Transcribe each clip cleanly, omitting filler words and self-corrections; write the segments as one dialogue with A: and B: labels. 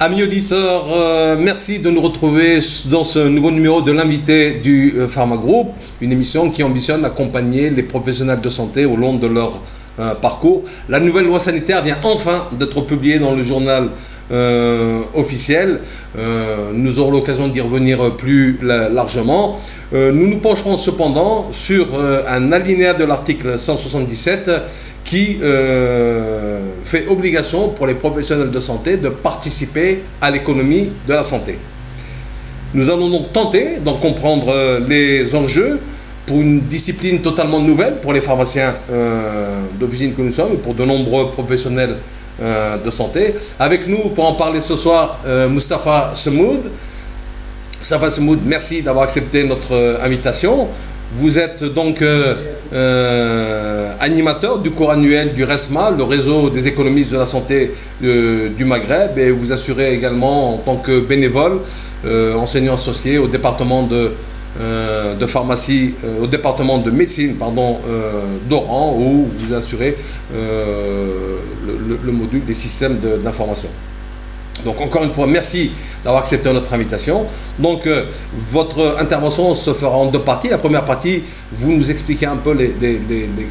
A: Amis auditeurs, merci de nous retrouver dans ce nouveau numéro de l'invité du Pharma Group, une émission qui ambitionne d'accompagner les professionnels de santé au long de leur parcours. La nouvelle loi sanitaire vient enfin d'être publiée dans le journal officiel. Nous aurons l'occasion d'y revenir plus largement. Nous nous pencherons cependant sur un alinéa de l'article 177 qui fait obligation pour les professionnels de santé de participer à l'économie de la santé. Nous allons donc tenter d'en comprendre les enjeux pour une discipline totalement nouvelle pour les pharmaciens d'officine que nous sommes et pour de nombreux professionnels de santé. Avec nous pour en parler ce soir, Moustapha Semoud. Moustapha Semoud, merci d'avoir accepté notre invitation. Vous êtes donc animateur du cours annuel du RESMA, le réseau des économistes de la santé du Maghreb, et vous assurez également en tant que bénévole, enseignant associé au département de pharmacie, au département de médecine d'Oran, où vous assurez le module des systèmes d'information. Donc encore une fois, merci d'avoir accepté notre invitation. Donc votre intervention se fera en deux parties. La première partie, vous nous expliquez un peu les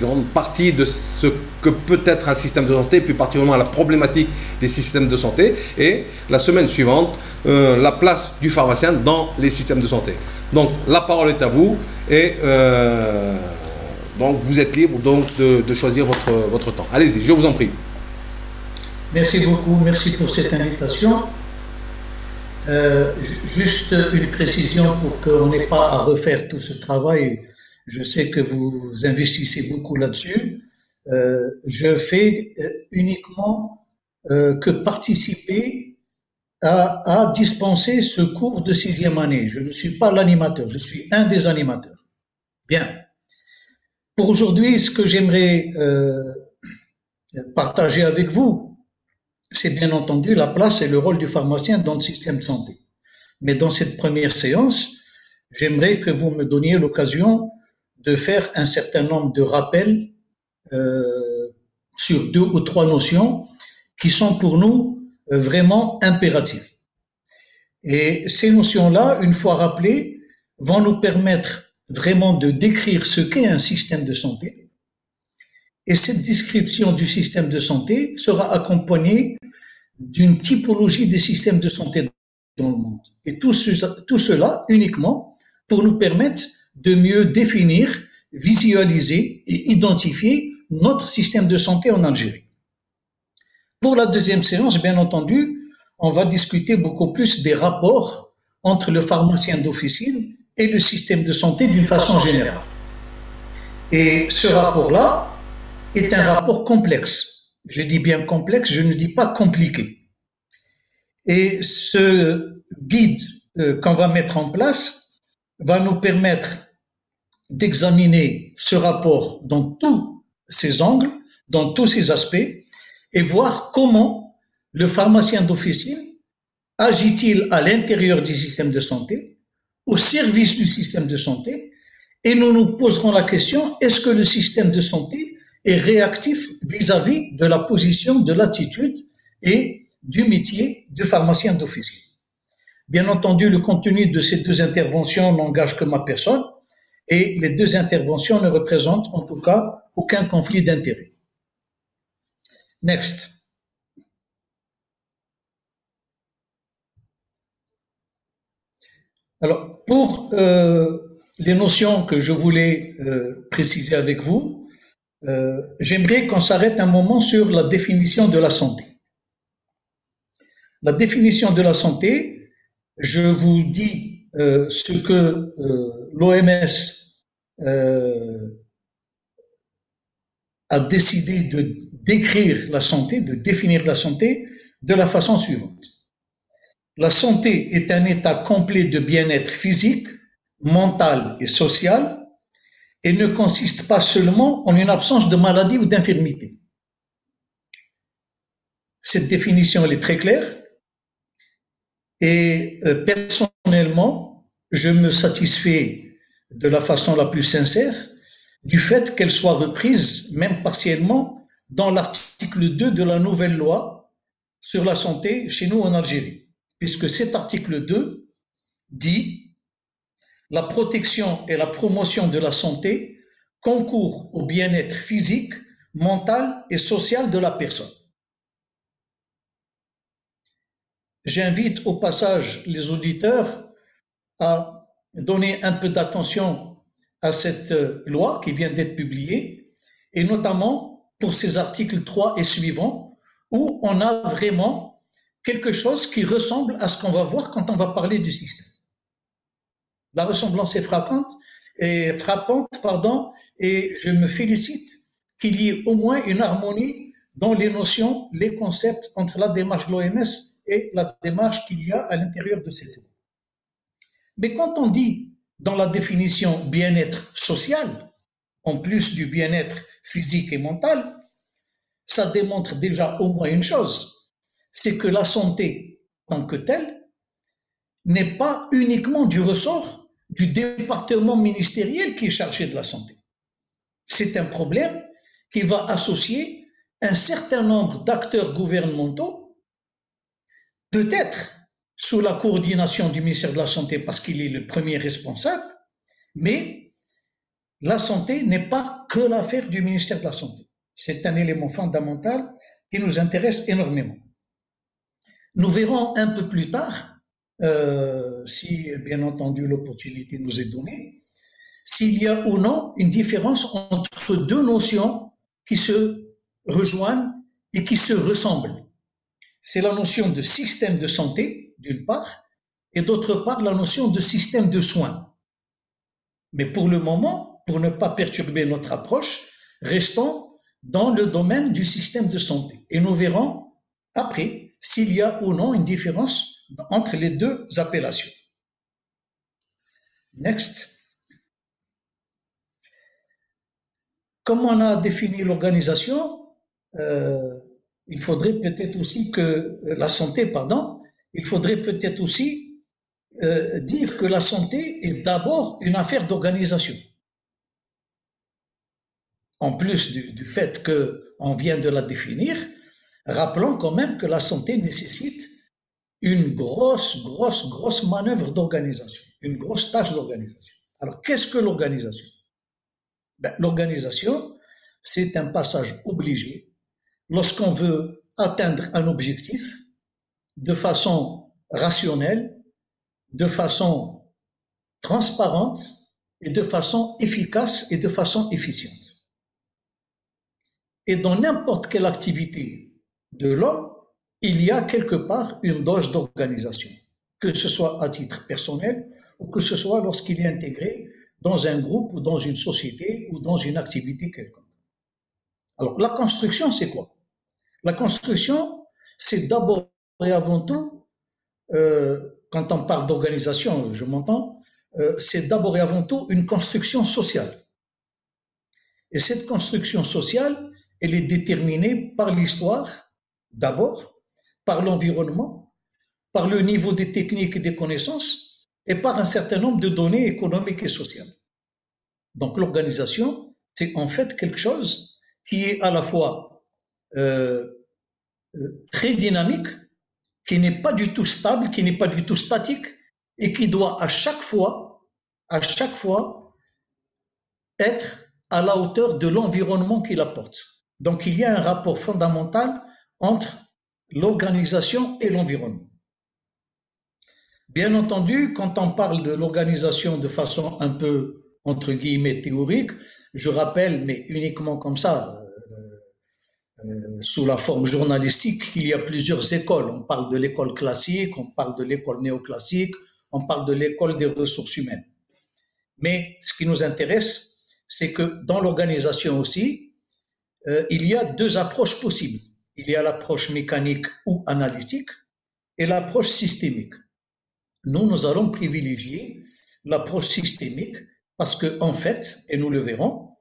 A: grandes parties de ce que peut être un système de santé, plus particulièrement la problématique des systèmes de santé. Et la semaine suivante, la place du pharmacien dans les systèmes de santé. Donc la parole est à vous et donc vous êtes libre donc de choisir votre temps. Allez-y, je vous en prie.
B: Merci beaucoup, merci pour cette invitation. Juste une précision pour qu'on n'ait pas à refaire tout ce travail. Je sais que vous investissez beaucoup là-dessus. Je fais uniquement que participer à dispenser ce cours de 6e année. Je ne suis pas l'animateur, je suis un des animateurs. Bien. Pour aujourd'hui, ce que j'aimerais partager avec vous, c'est bien entendu la place et le rôle du pharmacien dans le système de santé. Mais dans cette première séance, j'aimerais que vous me donniez l'occasion de faire un certain nombre de rappels sur 2 ou 3 notions qui sont pour nous vraiment impératives. Et ces notions-là, une fois rappelées, vont nous permettre vraiment de décrire ce qu'est un système de santé. Et cette description du système de santé sera accompagnée d'une typologie des systèmes de santé dans le monde. Et tout cela uniquement pour nous permettre de mieux définir, visualiser et identifier notre système de santé en Algérie. Pour la deuxième séance, bien entendu, on va discuter beaucoup plus des rapports entre le pharmacien d'officine et le système de santé d'une façon générale. Et ce rapport-là est un rapport complexe. Je dis bien complexe, je ne dis pas compliqué. Et ce guide qu'on va mettre en place va nous permettre d'examiner ce rapport dans tous ses angles, dans tous ses aspects, et voir comment le pharmacien d'officine agit-il à l'intérieur du système de santé, au service du système de santé, et nous nous poserons la question, est-ce que le système de santé est réactif vis-à-vis de la position, de l'attitude et du métier de pharmacien d'officine. Bien entendu, le contenu de ces 2 interventions n'engage que ma personne et les 2 interventions ne représentent en tout cas aucun conflit d'intérêts. Next. Alors, pour les notions que je voulais préciser avec vous, j'aimerais qu'on s'arrête un moment sur la définition de la santé. La définition de la santé, je vous dis ce que l'OMS a décidé de décrire la santé, de définir la santé de la façon suivante. La santé est un état complet de bien-être physique, mental et social et ne consiste pas seulement en une absence de maladie ou d'infirmité. Cette définition, elle est très claire. Et personnellement, je me satisfais de la façon la plus sincère du fait qu'elle soit reprise, même partiellement, dans l'article 2 de la nouvelle loi sur la santé chez nous en Algérie. Puisque cet article 2 dit la protection et la promotion de la santé concourent au bien-être physique, mental et social de la personne. J'invite au passage les auditeurs à donner un peu d'attention à cette loi qui vient d'être publiée, et notamment pour ces articles 3 et suivants, où on a vraiment quelque chose qui ressemble à ce qu'on va voir quand on va parler du système. La ressemblance est frappante, et je me félicite qu'il y ait au moins une harmonie dans les notions, les concepts entre la démarche de l'OMS et la démarche qu'il y a à l'intérieur de cette loi. Mais quand on dit dans la définition bien-être social, en plus du bien-être physique et mental, ça démontre déjà au moins une chose, c'est que la santé en tant que telle n'est pas uniquement du ressort du département ministériel qui est chargé de la santé. C'est un problème qui va associer un certain nombre d'acteurs gouvernementaux, peut-être sous la coordination du ministère de la Santé parce qu'il est le premier responsable, mais la santé n'est pas que l'affaire du ministère de la Santé. C'est un élément fondamental qui nous intéresse énormément. Nous verrons un peu plus tard, si bien entendu l'opportunité nous est donnée, s'il y a ou non une différence entre deux notions qui se rejoignent et qui se ressemblent. C'est la notion de système de santé, d'une part, et d'autre part, la notion de système de soins. Mais pour le moment, pour ne pas perturber notre approche, restons dans le domaine du système de santé. Et nous verrons après s'il y a ou non une différence entre les deux appellations. Next. Comme on a défini l'organisation, il faudrait peut-être aussi que la santé, il faudrait peut-être aussi dire que la santé est d'abord une affaire d'organisation. En plus du fait qu'on vient de la définir, rappelons quand même que la santé nécessite une grosse manœuvre d'organisation, une grosse tâche d'organisation. Alors, qu'est-ce que l'organisation? L'organisation, c'est un passage obligé lorsqu'on veut atteindre un objectif de façon rationnelle, de façon transparente et de façon efficace et de façon efficiente. Et dans n'importe quelle activité de l'homme, il y a quelque part une dose d'organisation, que ce soit à titre personnel ou que ce soit lorsqu'il est intégré dans un groupe ou dans une société ou dans une activité quelconque. Alors, la construction, c'est quoi? La construction, c'est d'abord et avant tout, quand on parle d'organisation, je m'entends, c'est d'abord et avant tout une construction sociale. Et cette construction sociale, elle est déterminée par l'histoire, d'abord, par l'environnement, par le niveau des techniques et des connaissances, et par un certain nombre de données économiques et sociales. Donc l'organisation, c'est en fait quelque chose qui est à la fois très dynamique, qui n'est pas du tout stable, qui n'est pas du tout statique, et qui doit à chaque fois être à la hauteur de l'environnement qu'il apporte. Donc il y a un rapport fondamental entre l'organisation et l'environnement. Bien entendu, quand on parle de l'organisation de façon un peu, entre guillemets, théorique, je rappelle, mais uniquement comme ça, sous la forme journalistique, qu'il y a plusieurs écoles. On parle de l'école classique, on parle de l'école néoclassique, on parle de l'école des ressources humaines. Mais ce qui nous intéresse, c'est que dans l'organisation aussi, il y a deux approches possibles. Il y a l'approche mécanique ou analytique et l'approche systémique. Nous allons privilégier l'approche systémique parce que, en fait, et nous le verrons,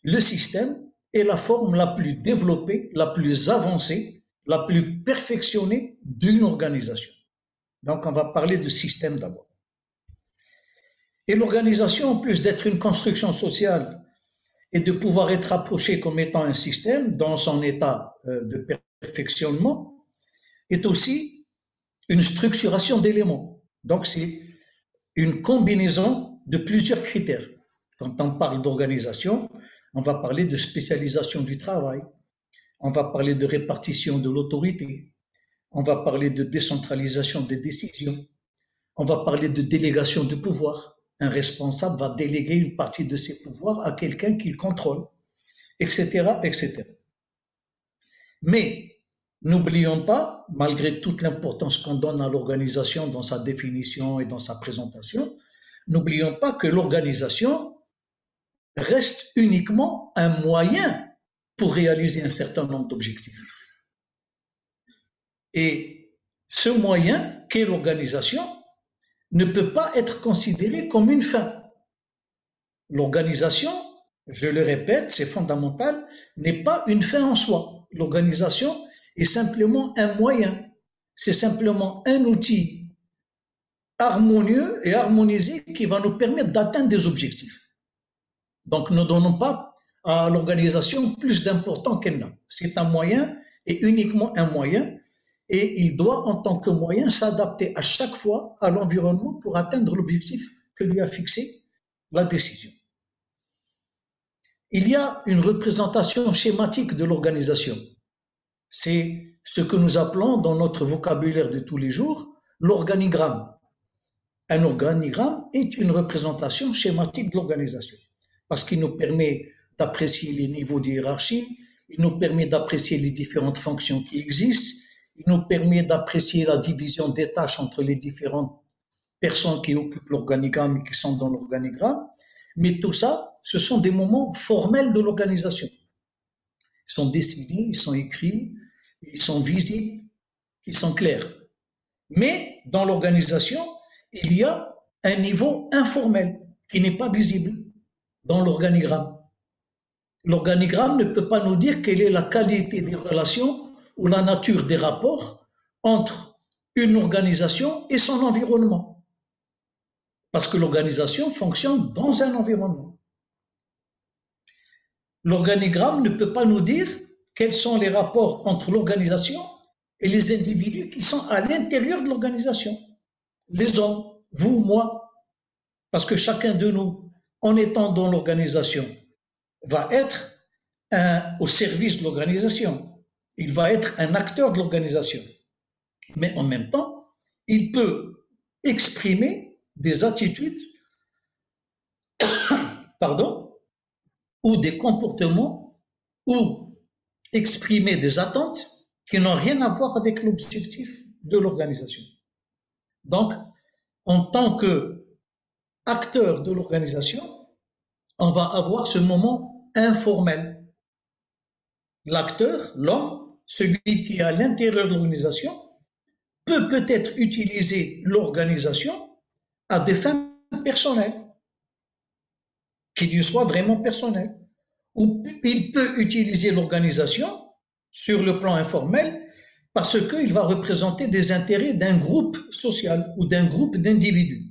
B: le système est la forme la plus développée, la plus avancée, la plus perfectionnée d'une organisation. Donc, on va parler de système d'abord. Et l'organisation, en plus d'être une construction sociale et de pouvoir être approchée comme étant un système dans son état de perfectionnement, est aussi une structuration d'éléments. Donc, c'est une combinaison de plusieurs critères. Quand on parle d'organisation, on va parler de spécialisation du travail, on va parler de répartition de l'autorité, on va parler de décentralisation des décisions, on va parler de délégation de pouvoir. Un responsable va déléguer une partie de ses pouvoirs à quelqu'un qu'il contrôle, etc., etc. Mais n'oublions pas, malgré toute l'importance qu'on donne à l'organisation dans sa définition et dans sa présentation, n'oublions pas que l'organisation reste uniquement un moyen pour réaliser un certain nombre d'objectifs. Et ce moyen qu'est l'organisation ne peut pas être considéré comme une fin. L'organisation, je le répète, c'est fondamental, n'est pas une fin en soi. L'organisation est simplement un moyen, c'est simplement un outil harmonieux et harmonisé qui va nous permettre d'atteindre des objectifs. Donc ne donnons pas à l'organisation plus d'importance qu'elle n'a. C'est un moyen et uniquement un moyen, et il doit en tant que moyen s'adapter à chaque fois à l'environnement pour atteindre l'objectif que lui a fixé la décision. Il y a une représentation schématique de l'organisation. C'est ce que nous appelons dans notre vocabulaire de tous les jours l'organigramme. Un organigramme est une représentation schématique de l'organisation parce qu'il nous permet d'apprécier les niveaux de hiérarchie, il nous permet d'apprécier les différentes fonctions qui existent, il nous permet d'apprécier la division des tâches entre les différentes personnes qui occupent l'organigramme et qui sont dans l'organigramme. Mais tout ça, ce sont des moments formels de l'organisation. Ils sont décidés, ils sont écrits, ils sont visibles, ils sont clairs. Mais dans l'organisation, il y a un niveau informel qui n'est pas visible dans l'organigramme. L'organigramme ne peut pas nous dire quelle est la qualité des relations ou la nature des rapports entre une organisation et son environnement. Parce que l'organisation fonctionne dans un environnement. L'organigramme ne peut pas nous dire quels sont les rapports entre l'organisation et les individus qui sont à l'intérieur de l'organisation. Les hommes, vous, moi, parce que chacun de nous, en étant dans l'organisation, va être au service de l'organisation. Il va être un acteur de l'organisation. Mais en même temps, il peut exprimer des attitudes ou des comportements ou exprimer des attentes qui n'ont rien à voir avec l'objectif de l'organisation. Donc, en tant qu'acteur de l'organisation, on va avoir ce moment informel. L'acteur, l'homme, celui qui est à l'intérieur de l'organisation, peut peut-être utiliser l'organisation à des fins personnelles, qui lui soient vraiment personnelles. Ou il peut utiliser l'organisation sur le plan informel parce qu'il va représenter des intérêts d'un groupe social ou d'un groupe d'individus.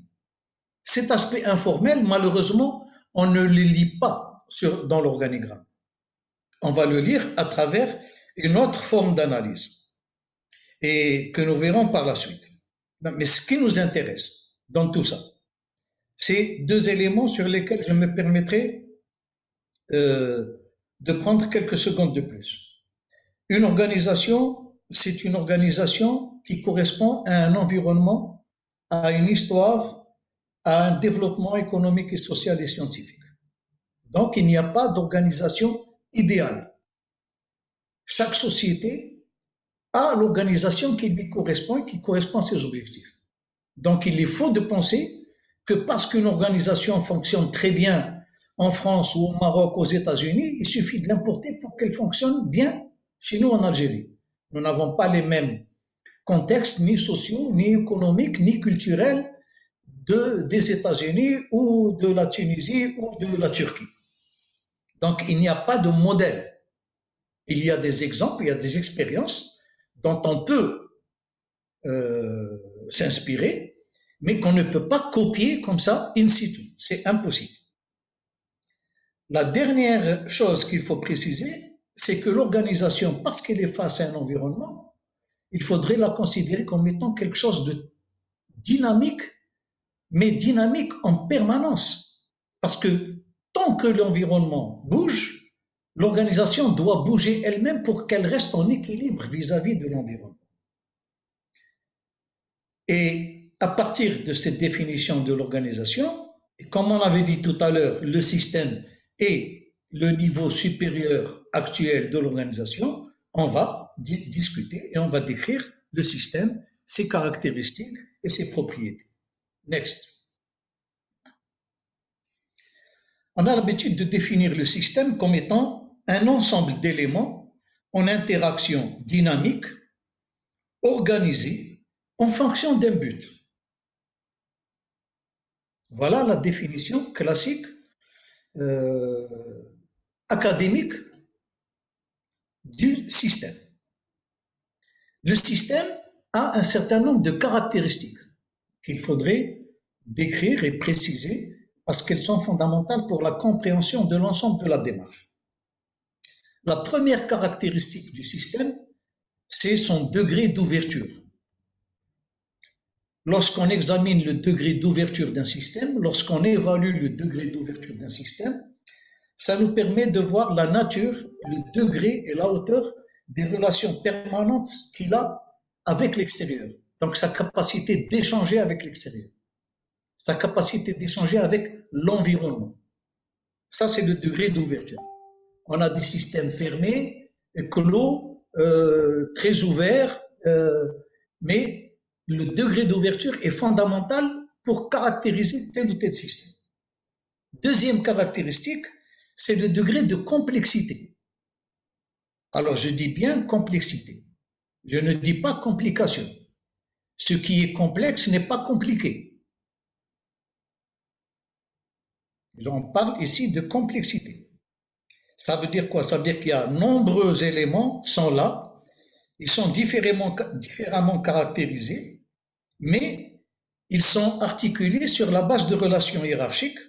B: Cet aspect informel, malheureusement, on ne le lit pas dans l'organigramme. On va le lire à travers une autre forme d'analyse et que nous verrons par la suite. Mais ce qui nous intéresse dans tout ça, c'est deux éléments sur lesquels je me permettrai de prendre quelques secondes de plus. Une organisation, c'est une organisation qui correspond à un environnement, à une histoire, à un développement économique et social et scientifique. Donc, il n'y a pas d'organisation idéale. Chaque société a l'organisation qui lui correspond et qui correspond à ses objectifs. Donc, il est faux de penser que parce qu'une organisation fonctionne très bien en France ou au Maroc, aux États-Unis, il suffit de l'importer pour qu'elle fonctionne bien chez nous en Algérie. Nous n'avons pas les mêmes contextes, ni sociaux, ni économiques, ni culturels des États-Unis ou de la Tunisie ou de la Turquie. Donc, il n'y a pas de modèle. Il y a des exemples, il y a des expériences dont on peut s'inspirer, mais qu'on ne peut pas copier comme ça in situ. C'est impossible. La dernière chose qu'il faut préciser, c'est que l'organisation, parce qu'elle est face à un environnement, il faudrait la considérer comme étant quelque chose de dynamique, mais dynamique en permanence. Parce que tant que l'environnement bouge, l'organisation doit bouger elle-même pour qu'elle reste en équilibre vis-à-vis de l'environnement. Et à partir de cette définition de l'organisation, comme on avait dit tout à l'heure, le système est le niveau supérieur actuel de l'organisation, on va discuter et on va décrire le système, ses caractéristiques et ses propriétés. Next. On a l'habitude de définir le système comme étant un ensemble d'éléments en interaction dynamique, organisée, en fonction d'un but. Voilà la définition classique académique du système. Le système a un certain nombre de caractéristiques qu'il faudrait décrire et préciser parce qu'elles sont fondamentales pour la compréhension de l'ensemble de la démarche. La première caractéristique du système, c'est son degré d'ouverture. Lorsqu'on examine le degré d'ouverture d'un système, lorsqu'on évalue le degré d'ouverture d'un système, ça nous permet de voir la nature, le degré et la hauteur des relations permanentes qu'il a avec l'extérieur. Donc sa capacité d'échanger avec l'extérieur, sa capacité d'échanger avec l'environnement. Ça, c'est le degré d'ouverture. On a des systèmes fermés, clos, très ouverts, mais le degré d'ouverture est fondamental pour caractériser tel ou tel système. Deuxième caractéristique, c'est le degré de complexité. Alors, je dis bien complexité. Je ne dis pas complication. Ce qui est complexe n'est pas compliqué. On parle ici de complexité. Ça veut dire quoi? Ça veut dire qu'il y a nombreux éléments sont là, ils sont différemment caractérisés, mais ils sont articulés sur la base de relations hiérarchiques,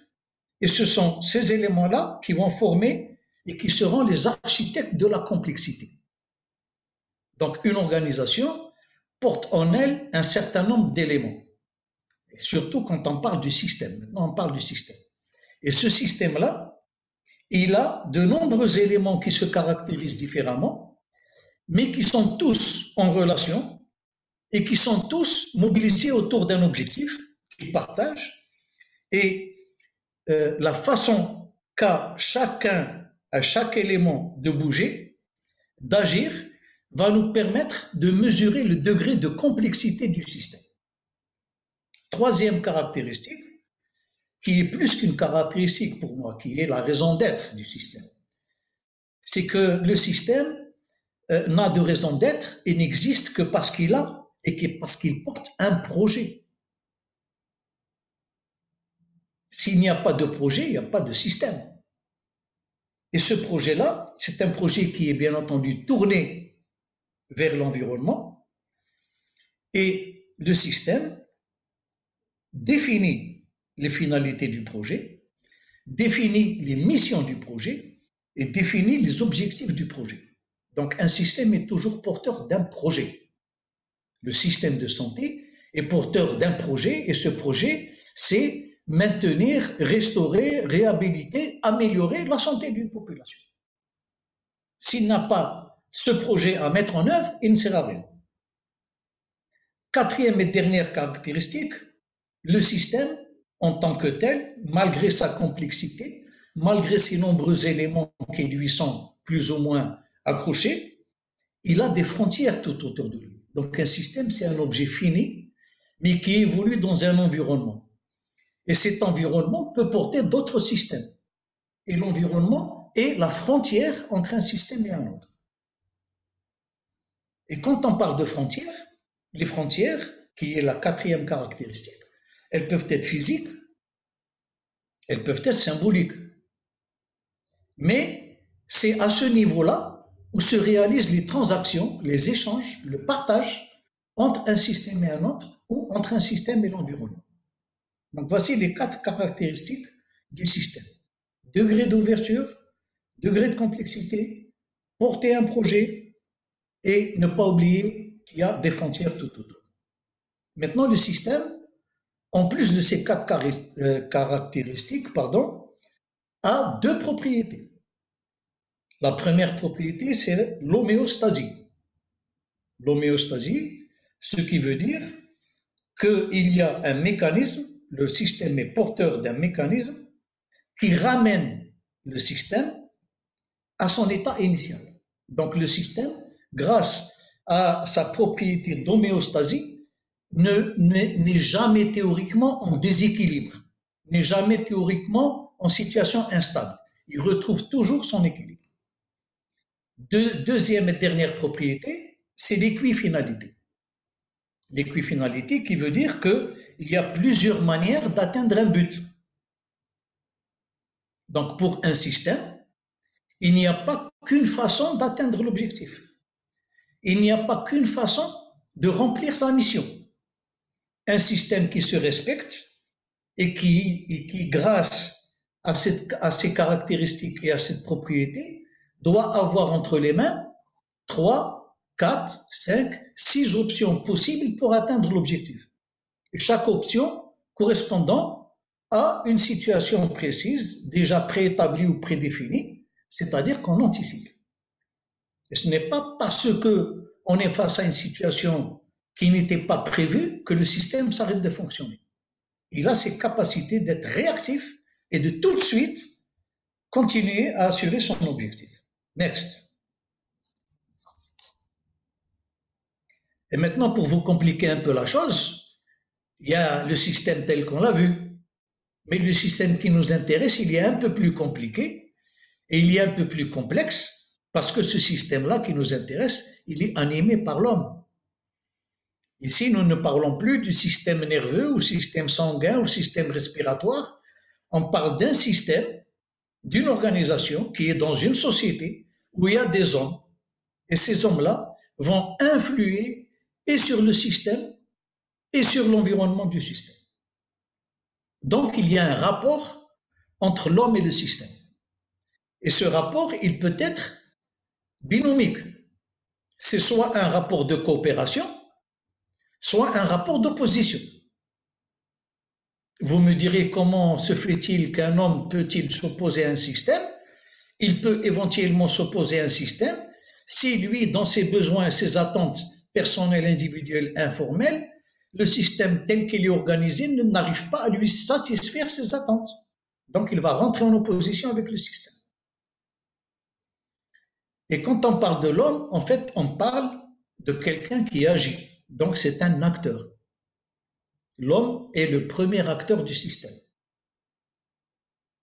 B: et ce sont ces éléments-là qui vont former et qui seront les architectes de la complexité. Donc une organisation porte en elle un certain nombre d'éléments, et surtout quand on parle du système. Maintenant on parle du système. Et ce système-là, il a de nombreux éléments qui se caractérisent différemment, mais qui sont tous en relation et qui sont tous mobilisés autour d'un objectif qu'ils partagent. Et la façon qu'a chacun, à chaque élément de bouger, d'agir, va nous permettre de mesurer le degré de complexité du système. Troisième caractéristique, qui est plus qu'une caractéristique pour moi, qui est la raison d'être du système, c'est que le système n'a de raison d'être et n'existe que parce qu'il a et parce qu'il porte un projet. S'il n'y a pas de projet, il n'y a pas de système. Et ce projet-là, c'est un projet qui est bien entendu tourné vers l'environnement, et le système définit les finalités du projet, définit les missions du projet et définit les objectifs du projet. Donc un système est toujours porteur d'un projet. Le système de santé est porteur d'un projet, et ce projet, c'est maintenir, restaurer, réhabiliter, améliorer la santé d'une population. S'il n'a pas ce projet à mettre en œuvre, il ne sert à rien. Quatrième et dernière caractéristique, le système, en tant que tel, malgré sa complexité, malgré ses nombreux éléments qui lui sont plus ou moins accrochés, il a des frontières tout autour de lui. Donc un système, c'est un objet fini, mais qui évolue dans un environnement. Et cet environnement peut porter d'autres systèmes. Et l'environnement est la frontière entre un système et un autre. Et quand on parle de frontières, les frontières, qui est la quatrième caractéristique, elles peuvent être physiques, elles peuvent être symboliques. Mais c'est à ce niveau-là où se réalisent les transactions, les échanges, le partage entre un système et un autre ou entre un système et l'environnement. Donc voici les 4 caractéristiques du système. Degré d'ouverture, degré de complexité, porter un projet et ne pas oublier qu'il y a des frontières tout autour. Maintenant, le système, en plus de ces 4 caractéristiques, a 2 propriétés. La première propriété, c'est l'homéostasie. L'homéostasie, ce qui veut dire qu'il y a un mécanisme, le système est porteur d'un mécanisme qui ramène le système à son état initial. Donc le système, grâce à sa propriété d'homéostasie, n'est jamais théoriquement en déséquilibre, n'est jamais théoriquement en situation instable. Il retrouve toujours son équilibre. Deuxième et dernière propriété, c'est l'équifinalité. L'équifinalité qui veut dire qu'il y a plusieurs manières d'atteindre un but. Donc pour un système, il n'y a pas qu'une façon d'atteindre l'objectif. Il n'y a pas qu'une façon de remplir sa mission. Un système qui se respecte et qui grâce à ces caractéristiques et à cette propriété, doit avoir entre les mains 3, 4, 5, 6 options possibles pour atteindre l'objectif. Chaque option correspondant à une situation précise, déjà préétablie ou prédéfinie, c'est-à-dire qu'on anticipe. Et ce n'est pas parce qu'on est face à une situation qui n'était pas prévue que le système s'arrête de fonctionner. Il a ses capacités d'être réactif et de tout de suite continuer à assurer son objectif. Next. Et maintenant, pour vous compliquer un peu la chose, il y a le système tel qu'on l'a vu, mais le système qui nous intéresse, il est un peu plus compliqué et il est un peu plus complexe parce que ce système-là qui nous intéresse, il est animé par l'homme. Ici, nous ne parlons plus du système nerveux ou système sanguin ou système respiratoire. On parle d'un système, d'une organisation qui est dans une société où il y a des hommes. Et ces hommes-là vont influer et sur le système et sur l'environnement du système. Donc, il y a un rapport entre l'homme et le système. Et ce rapport, il peut être binomique. C'est soit un rapport de coopération, soit un rapport d'opposition. Vous me direz comment se fait-il qu'un homme peut-il s'opposer à un système? Il peut éventuellement s'opposer à un système si lui, dans ses besoins, ses attentes personnelles, individuelles, informelles, le système tel qu'il est organisé n'arrive pas à lui satisfaire ses attentes. Donc il va rentrer en opposition avec le système. Et quand on parle de l'homme, en fait, on parle de quelqu'un qui agit. Donc c'est un acteur. L'homme est le premier acteur du système.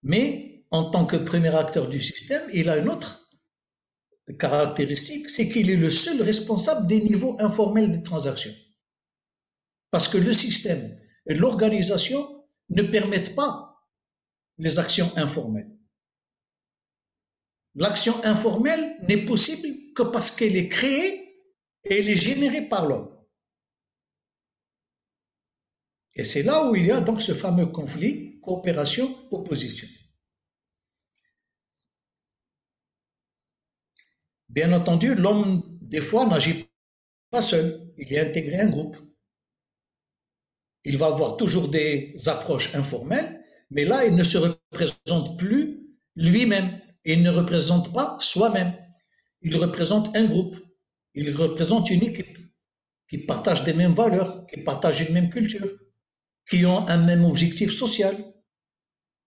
B: Mais en tant que premier acteur du système, il a une autre caractéristique, c'est qu'il est le seul responsable des niveaux informels des transactions. Parce que le système et l'organisation ne permettent pas les actions informelles. L'action informelle n'est possible que parce qu'elle est créée et elle est générée par l'homme. Et c'est là où il y a donc ce fameux conflit, coopération, opposition. Bien entendu, l'homme, des fois, n'agit pas seul, il est intégré à un groupe. Il va avoir toujours des approches informelles, mais là, il ne se représente plus lui-même. Il ne représente pas soi-même. Il représente un groupe. Il représente une équipe qui partage des mêmes valeurs, qui partage une même culture, qui ont un même objectif social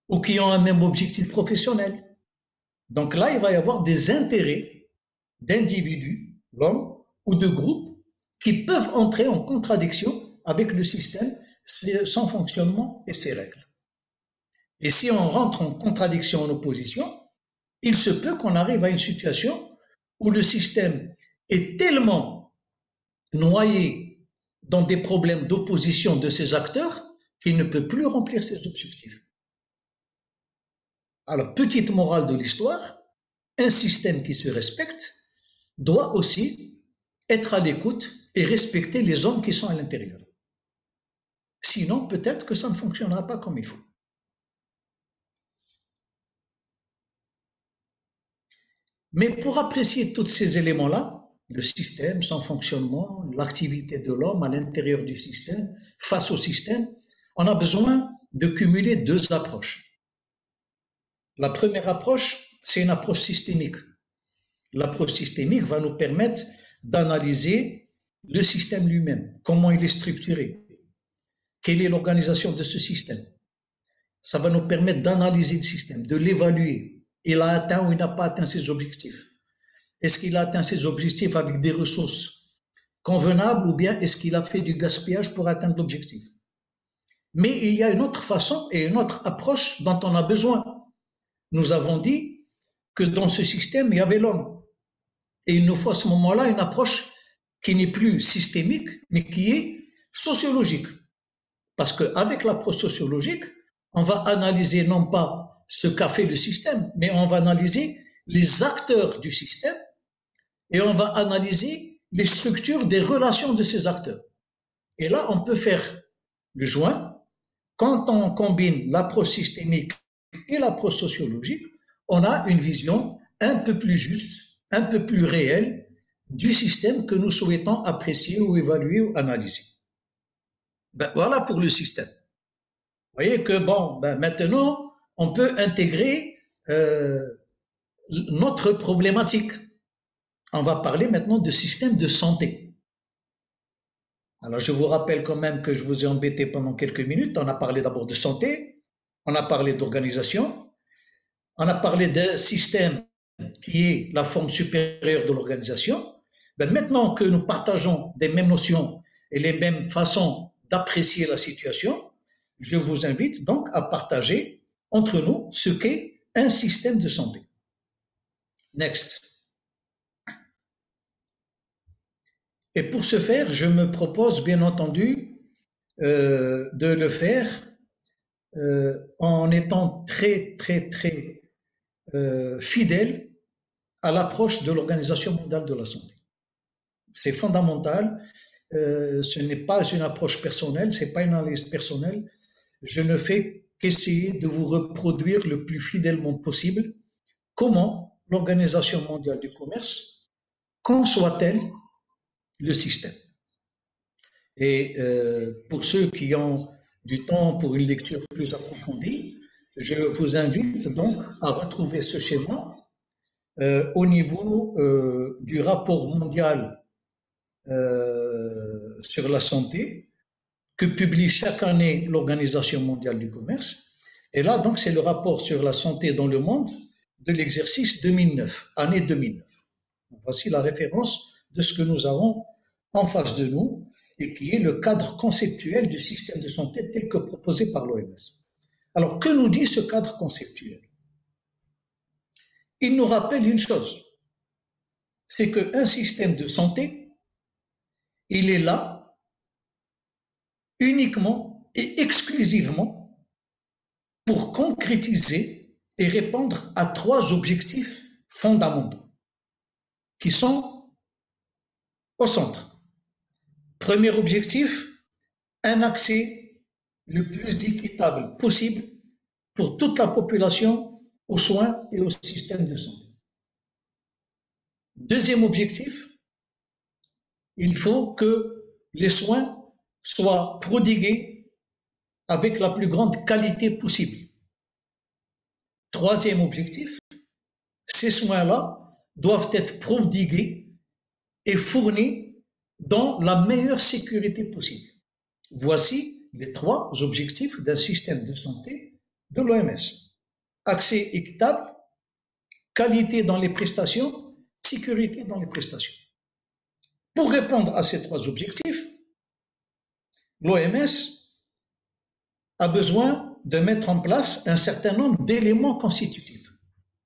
B: ou qui ont un même objectif professionnel. Donc là, il va y avoir des intérêts d'individus, l'homme, ou de groupes qui peuvent entrer en contradiction avec le système, son fonctionnement et ses règles. Et si on rentre en contradiction, en opposition, il se peut qu'on arrive à une situation où le système est tellement noyé dans des problèmes d'opposition de ses acteurs qu'il ne peut plus remplir ses objectifs. Alors, petite morale de l'histoire, un système qui se respecte doit aussi être à l'écoute et respecter les hommes qui sont à l'intérieur. Sinon, peut-être que ça ne fonctionnera pas comme il faut. Mais pour apprécier tous ces éléments-là, le système, son fonctionnement, l'activité de l'homme à l'intérieur du système, face au système, on a besoin de cumuler deux approches. La première approche, c'est une approche systémique. L'approche systémique va nous permettre d'analyser le système lui-même, comment il est structuré, quelle est l'organisation de ce système. Ça va nous permettre d'analyser le système, de l'évaluer. Il a atteint ou il n'a pas atteint ses objectifs. Est-ce qu'il a atteint ses objectifs avec des ressources convenables ou bien est-ce qu'il a fait du gaspillage pour atteindre l'objectif? Mais il y a une autre façon et une autre approche dont on a besoin. Nous avons dit que dans ce système, il y avait l'homme. Et il nous faut à ce moment-là une approche qui n'est plus systémique, mais qui est sociologique. Parce qu'avec l'approche sociologique, on va analyser non pas ce qu'a fait le système, mais on va analyser les acteurs du système et on va analyser les structures des relations de ces acteurs. Et là, on peut faire le joint. Quand on combine l'approche systémique et l'approche sociologique, on a une vision un peu plus juste, un peu plus réelle du système que nous souhaitons apprécier ou évaluer ou analyser. Ben, voilà pour le système. Vous voyez que bon, ben maintenant, on peut intégrer notre problématique. On va parler maintenant de système de santé. Alors, je vous rappelle quand même que je vous ai embêté pendant quelques minutes. On a parlé d'abord de santé, on a parlé d'organisation, on a parlé d'un système qui est la forme supérieure de l'organisation. Ben maintenant que nous partageons des mêmes notions et les mêmes façons d'apprécier la situation, je vous invite donc à partager entre nous ce qu'est un système de santé. Next. Et pour ce faire, je me propose bien entendu de le faire en étant très fidèle à l'approche de l'Organisation mondiale de la santé. C'est fondamental. Ce n'est pas une approche personnelle, c'est pas une analyse personnelle. Je ne fais qu'essayer de vous reproduire le plus fidèlement possible comment l'Organisation mondiale du commerce conçoit-elle le système. Et pour ceux qui ont du temps pour une lecture plus approfondie, je vous invite donc à retrouver ce schéma au niveau du rapport mondial sur la santé que publie chaque année l'Organisation mondiale du commerce. Et là, donc, c'est le rapport sur la santé dans le monde de l'exercice 2009, année 2009. Voici la référence de ce que nous avons en face de nous et qui est le cadre conceptuel du système de santé tel que proposé par l'OMS. Alors, que nous dit ce cadre conceptuel? Il nous rappelle une chose, c'est qu'un système de santé, il est là uniquement et exclusivement pour concrétiser et répondre à trois objectifs fondamentaux qui sont au centre. Premier objectif, un accès le plus équitable possible pour toute la population aux soins et au système de santé. Deuxième objectif, il faut que les soins soient prodigués avec la plus grande qualité possible. Troisième objectif, ces soins-là doivent être prodigués et fournis dans la meilleure sécurité possible. Voici les trois objectifs d'un système de santé de l'OMS. Accès équitable, qualité dans les prestations, sécurité dans les prestations. Pour répondre à ces trois objectifs, l'OMS a besoin de mettre en place un certain nombre d'éléments constitutifs.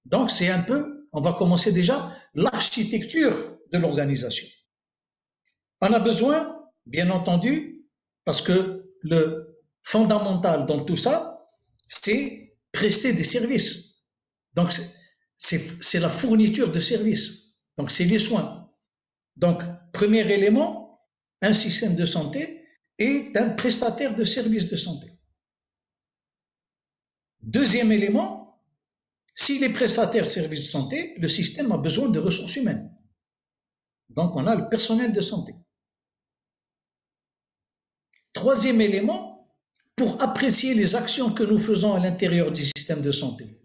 B: Donc, c'est un peu, on va commencer déjà, l'architecture de l'organisation. On a besoin, bien entendu, parce que le fondamental dans tout ça, c'est prester des services. Donc, c'est la fourniture de services. Donc, c'est les soins. Donc, premier élément, un système de santé est un prestataire de services de santé. Deuxième élément, s'il est prestataire de services de santé, le système a besoin de ressources humaines. Donc, on a le personnel de santé. Troisième élément, pour apprécier les actions que nous faisons à l'intérieur du système de santé,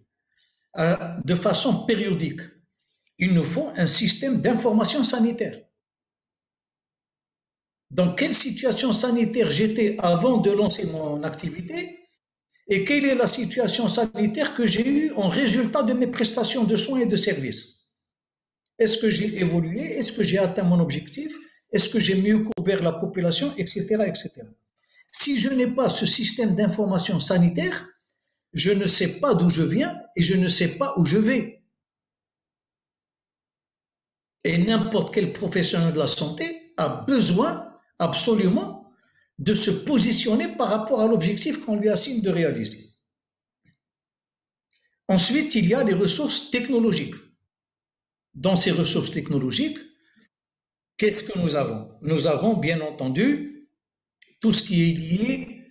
B: de façon périodique, il nous faut un système d'information sanitaire. Dans quelle situation sanitaire j'étais avant de lancer mon activité et quelle est la situation sanitaire que j'ai eue en résultat de mes prestations de soins et de services. Est-ce que j'ai évolué? Est-ce que j'ai atteint mon objectif? Est-ce que j'ai mieux couvert la population, etc., etc. Si je n'ai pas ce système d'information sanitaire, je ne sais pas d'où je viens et je ne sais pas où je vais. Et n'importe quel professionnel de la santé a besoin absolument de se positionner par rapport à l'objectif qu'on lui assigne de réaliser. Ensuite, il y a les ressources technologiques. Dans ces ressources technologiques, qu'est-ce que nous avons? Nous avons bien entendu tout ce qui est lié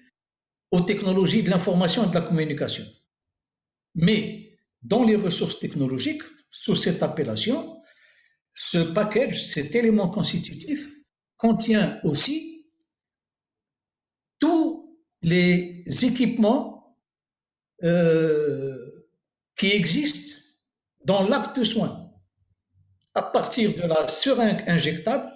B: aux technologies de l'information et de la communication. Mais dans les ressources technologiques, sous cette appellation, ce package, cet élément constitutif, contient aussi tous les équipements qui existent dans l'acte de soin, à partir de la seringue injectable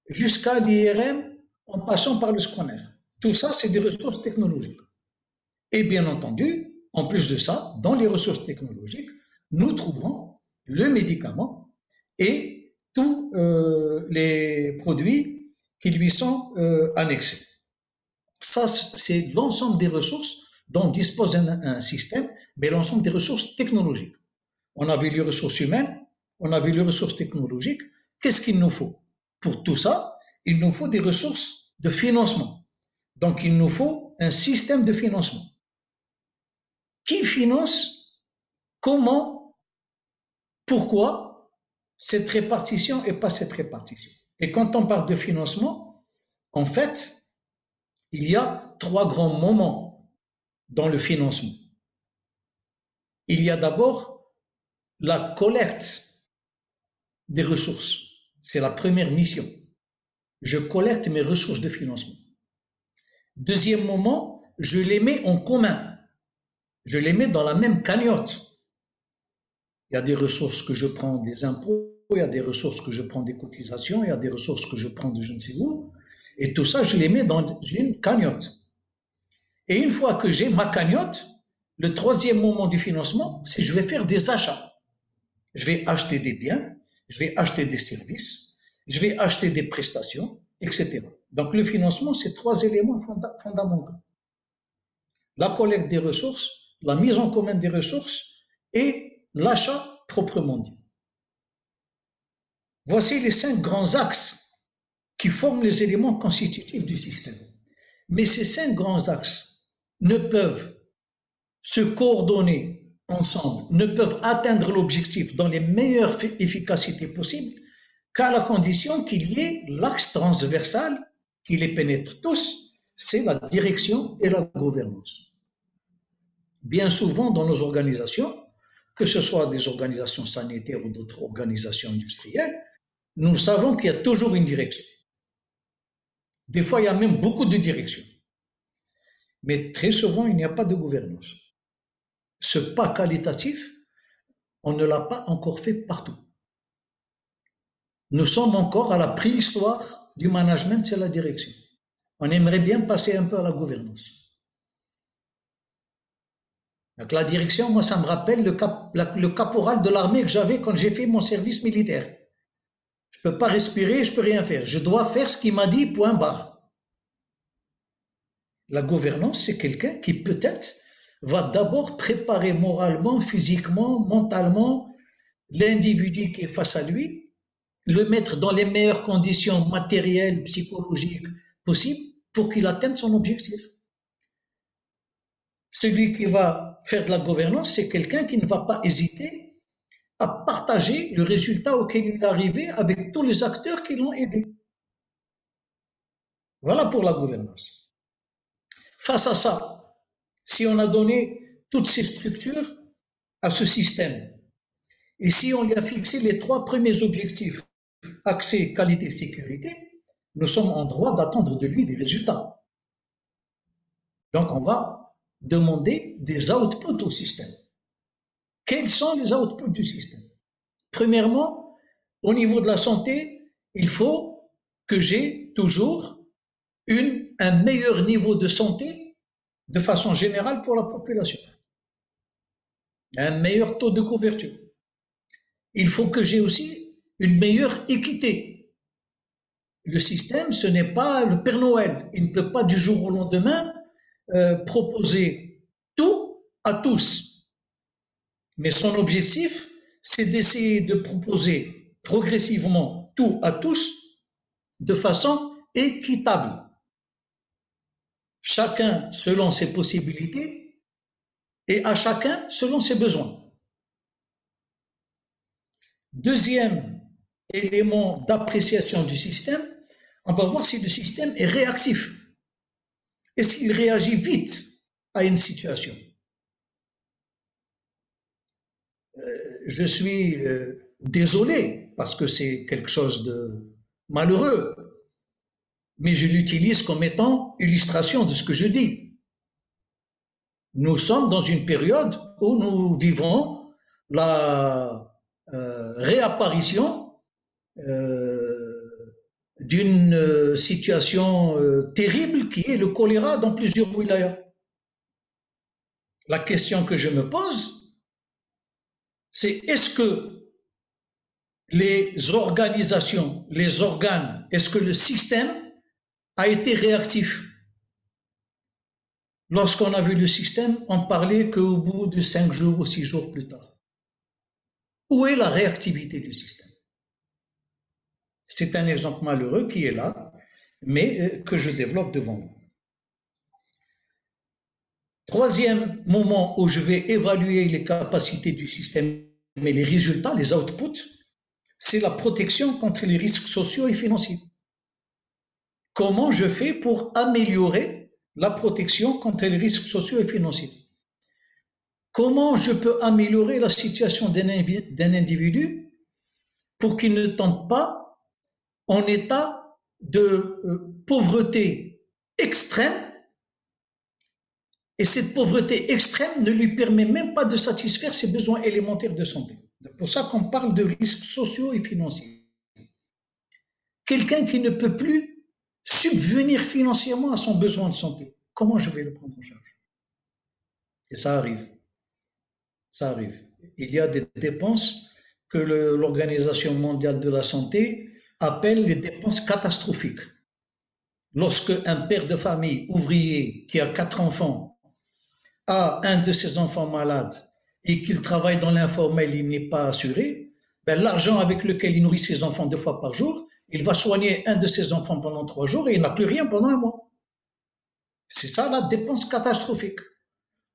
B: jusqu'à l'IRM en passant par le scanner. Tout ça, c'est des ressources technologiques. Et bien entendu, en plus de ça, dans les ressources technologiques, nous trouvons le médicament et tous les produits qui lui sont annexés. Ça, c'est l'ensemble des ressources dont dispose un système, mais l'ensemble des ressources technologiques. On a vu les ressources humaines, on a vu les ressources technologiques. Qu'est-ce qu'il nous faut? Pour tout ça, il nous faut des ressources de financement. Donc, il nous faut un système de financement. Qui finance? Comment? Pourquoi cette répartition et pas cette répartition? Et quand on parle de financement, en fait, il y a trois grands moments dans le financement. Il y a d'abord la collecte des ressources. C'est la première mission. Je collecte mes ressources de financement. Deuxième moment, je les mets en commun. Je les mets dans la même cagnotte. Il y a des ressources que je prends des impôts, il y a des ressources que je prends des cotisations, il y a des ressources que je prends de je ne sais où. Et tout ça, je les mets dans une cagnotte. Et une fois que j'ai ma cagnotte, le troisième moment du financement, c'est que je vais faire des achats. Je vais acheter des biens, je vais acheter des services, je vais acheter des prestations, etc. Donc le financement, c'est trois éléments fondamentaux. La collecte des ressources, la mise en commun des ressources et l'achat proprement dit. Voici les 5 grands axes qui forment les éléments constitutifs du système. Mais ces 5 grands axes ne peuvent se coordonner ensemble, ne peuvent atteindre l'objectif dans les meilleures efficacités possibles qu'à la condition qu'il y ait l'axe transversal qui les pénètre tous, c'est la direction et la gouvernance. Bien souvent dans nos organisations, que ce soit des organisations sanitaires ou d'autres organisations industrielles, nous savons qu'il y a toujours une direction. Des fois, il y a même beaucoup de directions. Mais très souvent, il n'y a pas de gouvernance. Ce pas qualitatif, on ne l'a pas encore fait partout. Nous sommes encore à la préhistoire du management, c'est la direction. On aimerait bien passer un peu à la gouvernance. Donc la direction, moi, ça me rappelle le caporal de l'armée que j'avais quand j'ai fait mon service militaire. Je ne peux pas respirer, je ne peux rien faire. Je dois faire ce qu'il m'a dit, point barre. La gouvernance, c'est quelqu'un qui peut-être va d'abord préparer moralement, physiquement, mentalement l'individu qui est face à lui, le mettre dans les meilleures conditions matérielles, psychologiques possibles pour qu'il atteigne son objectif. Celui qui va faire de la gouvernance, c'est quelqu'un qui ne va pas hésiter à partager le résultat auquel il est arrivé avec tous les acteurs qui l'ont aidé. Voilà pour la gouvernance. Face à ça, si on a donné toutes ces structures à ce système, et si on lui a fixé les 3 premiers objectifs, accès, qualité, sécurité, nous sommes en droit d'attendre de lui des résultats. Donc on va demander des outputs au système. Quels sont les outputs du système? Premièrement, au niveau de la santé, il faut que j'ai toujours un meilleur niveau de santé de façon générale pour la population. Un meilleur taux de couverture. Il faut que j'ai aussi une meilleure équité. Le système, ce n'est pas le Père Noël. Il ne peut pas du jour au lendemain proposer tout à tous. Mais son objectif, c'est d'essayer de proposer progressivement tout à tous de façon équitable. Chacun selon ses possibilités et à chacun selon ses besoins. Deuxième élément d'appréciation du système, on va voir si le système est réactif. Est-ce qu'il réagit vite à une situation? Je suis désolé parce que c'est quelque chose de malheureux, mais je l'utilise comme étant illustration de ce que je dis. Nous sommes dans une période où nous vivons la réapparition d'une situation terrible qui est le choléra dans plusieurs wilayas. La question que je me pose, c'est est-ce que les organisations, les organes, est-ce que le système a été réactif? Lorsqu'on a vu le système, on parlait qu'au bout de 5 jours ou 6 jours plus tard. Où est la réactivité du système? C'est un exemple malheureux qui est là, mais que je développe devant vous. Troisième moment où je vais évaluer les capacités du système et les résultats, les outputs, c'est la protection contre les risques sociaux et financiers. Comment je fais pour améliorer la protection contre les risques sociaux et financiers? Comment je peux améliorer la situation d'un individu pour qu'il ne tombe pas en état de pauvreté extrême, et cette pauvreté extrême ne lui permet même pas de satisfaire ses besoins élémentaires de santé. C'est pour ça qu'on parle de risques sociaux et financiers. Quelqu'un qui ne peut plus subvenir financièrement à son besoin de santé, comment je vais le prendre en charge? Et ça arrive. Ça arrive. Il y a des dépenses que l'Organisation mondiale de la santé appelle les dépenses catastrophiques. Lorsque un père de famille ouvrier qui a 4 enfants a un de ses enfants malade et qu'il travaille dans l'informel, il n'est pas assuré, ben l'argent avec lequel il nourrit ses enfants 2 fois par jour, il va soigner un de ses enfants pendant 3 jours et il n'a plus rien pendant 1 mois. C'est ça la dépense catastrophique.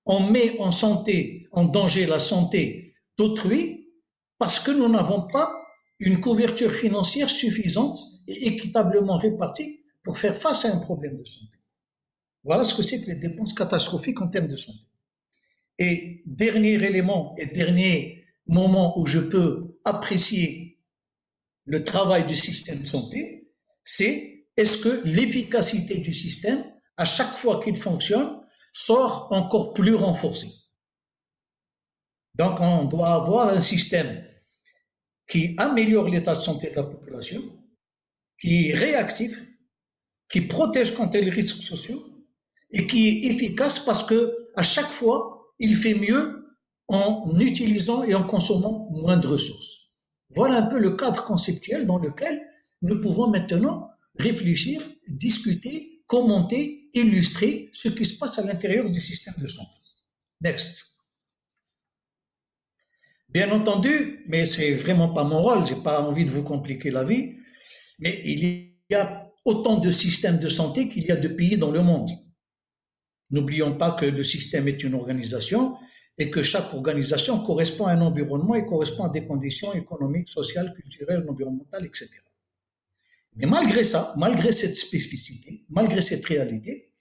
B: On met en danger la santé d'autrui parce que nous n'avons pas une couverture financière suffisante et équitablement répartie pour faire face à un problème de santé. Voilà ce que c'est que les dépenses catastrophiques en termes de santé. Et dernier élément et dernier moment où je peux apprécier le travail du système de santé, c'est est-ce que l'efficacité du système, à chaque fois qu'il fonctionne, sort encore plus renforcée. Donc on doit avoir un système qui améliore l'état de santé de la population, qui est réactif, qui protège contre les risques sociaux, et qui est efficace parce que à chaque fois, il fait mieux en utilisant et en consommant moins de ressources. Voilà un peu le cadre conceptuel dans lequel nous pouvons maintenant réfléchir, discuter, commenter, illustrer ce qui se passe à l'intérieur du système de santé. Next. Bien entendu, mais c'est vraiment pas mon rôle, j'ai pas envie de vous compliquer la vie, mais il y a autant de systèmes de santé qu'il y a de pays dans le monde. N'oublions pas que le système est une organisation et que chaque organisation correspond à un environnement et correspond à des conditions économiques, sociales, culturelles, environnementales, etc. Mais malgré ça, malgré cette spécificité, malgré cette réalité,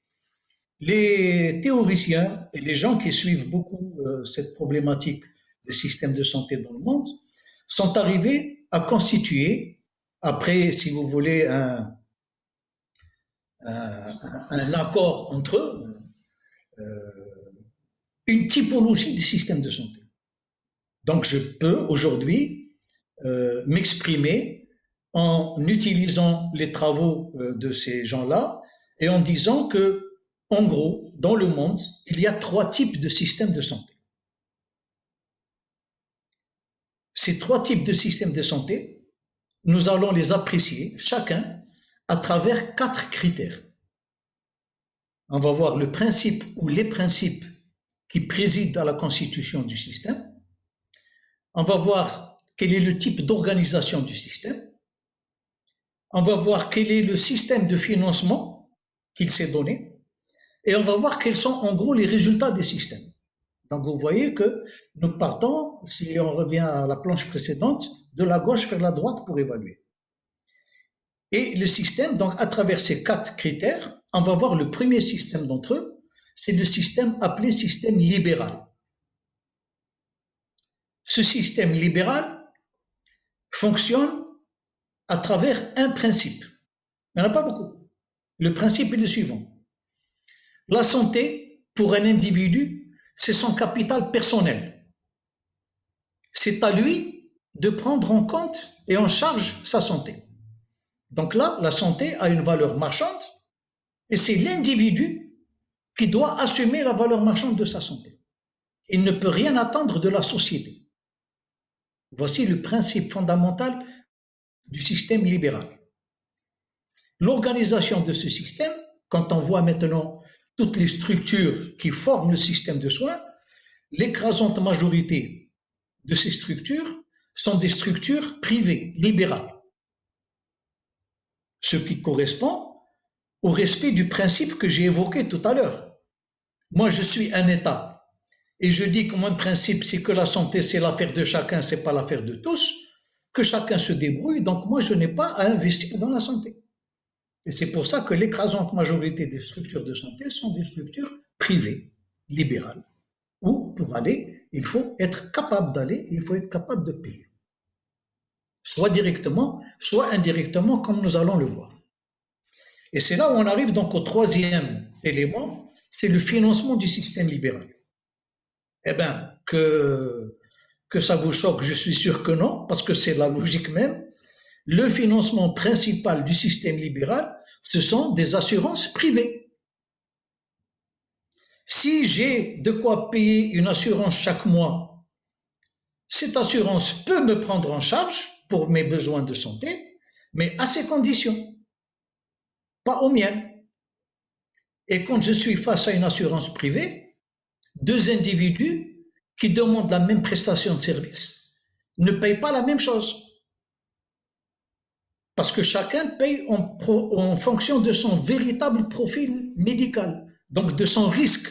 B: les théoriciens et les gens qui suivent beaucoup cette problématique des systèmes de santé dans le monde sont arrivés à constituer, après, si vous voulez, un accord entre eux, une typologie du système de santé. Donc, je peux aujourd'hui m'exprimer en utilisant les travaux de ces gens-là et en disant que, en gros, dans le monde, il y a 3 types de systèmes de santé. Ces 3 types de systèmes de santé, nous allons les apprécier chacun à travers 4 critères. On va voir le principe ou les principes qui président à la constitution du système. On va voir quel est le type d'organisation du système. On va voir quel est le système de financement qu'il s'est donné. Et on va voir quels sont en gros les résultats des systèmes. Donc vous voyez que nous partons, si on revient à la planche précédente, de la gauche vers la droite pour évaluer. Et le système, donc à travers ces 4 critères, on va voir le premier système d'entre eux, c'est le système appelé système libéral. Ce système libéral fonctionne à travers un principe. Il n'y en a pas beaucoup. Le principe est le suivant. La santé, pour un individu, c'est son capital personnel. C'est à lui de prendre en compte et en charge sa santé. Donc là, la santé a une valeur marchande et c'est l'individu qui doit assumer la valeur marchande de sa santé. Il ne peut rien attendre de la société. Voici le principe fondamental du système libéral. L'organisation de ce système, quand on voit maintenant toutes les structures qui forment le système de soins, l'écrasante majorité de ces structures sont des structures privées, libérales. Ce qui correspond au respect du principe que j'ai évoqué tout à l'heure. Moi, je suis un État et je dis que mon principe, c'est que la santé, c'est l'affaire de chacun, c'est pas l'affaire de tous, que chacun se débrouille, donc moi, je n'ai pas à investir dans la santé. Et c'est pour ça que l'écrasante majorité des structures de santé sont des structures privées, libérales, où pour aller, il faut être capable d'aller, il faut être capable de payer. Soit directement, soit indirectement, comme nous allons le voir. Et c'est là où on arrive donc au 3e élément, c'est le financement du système libéral. Eh bien, que ça vous choque, je suis sûr que non, parce que c'est la logique même. Le financement principal du système libéral, ce sont des assurances privées. Si j'ai de quoi payer une assurance chaque mois, cette assurance peut me prendre en charge pour mes besoins de santé, mais à ces conditions, pas aux miennes. Et quand je suis face à une assurance privée, 2 individus qui demandent la même prestation de service ne payent pas la même chose. Parce que chacun paye en fonction de son véritable profil médical, donc de son risque.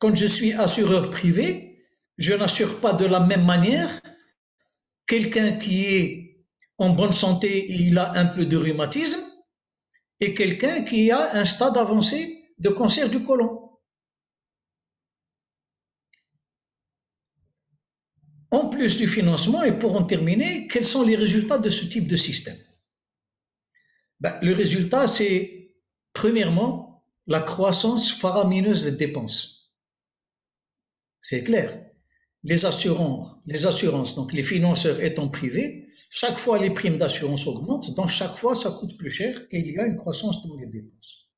B: Quand je suis assureur privé, je n'assure pas de la même manière quelqu'un qui est en bonne santé et il a un peu de rhumatisme et quelqu'un qui a un stade avancé de cancer du côlon. En plus du financement, et pour en terminer, quels sont les résultats de ce type de système? Le résultat, c'est premièrement la croissance faramineuse des dépenses. C'est clair. Les assurances, donc les financeurs étant privés, chaque fois les primes d'assurance augmentent, donc chaque fois ça coûte plus cher et il y a une croissance dans les dépenses.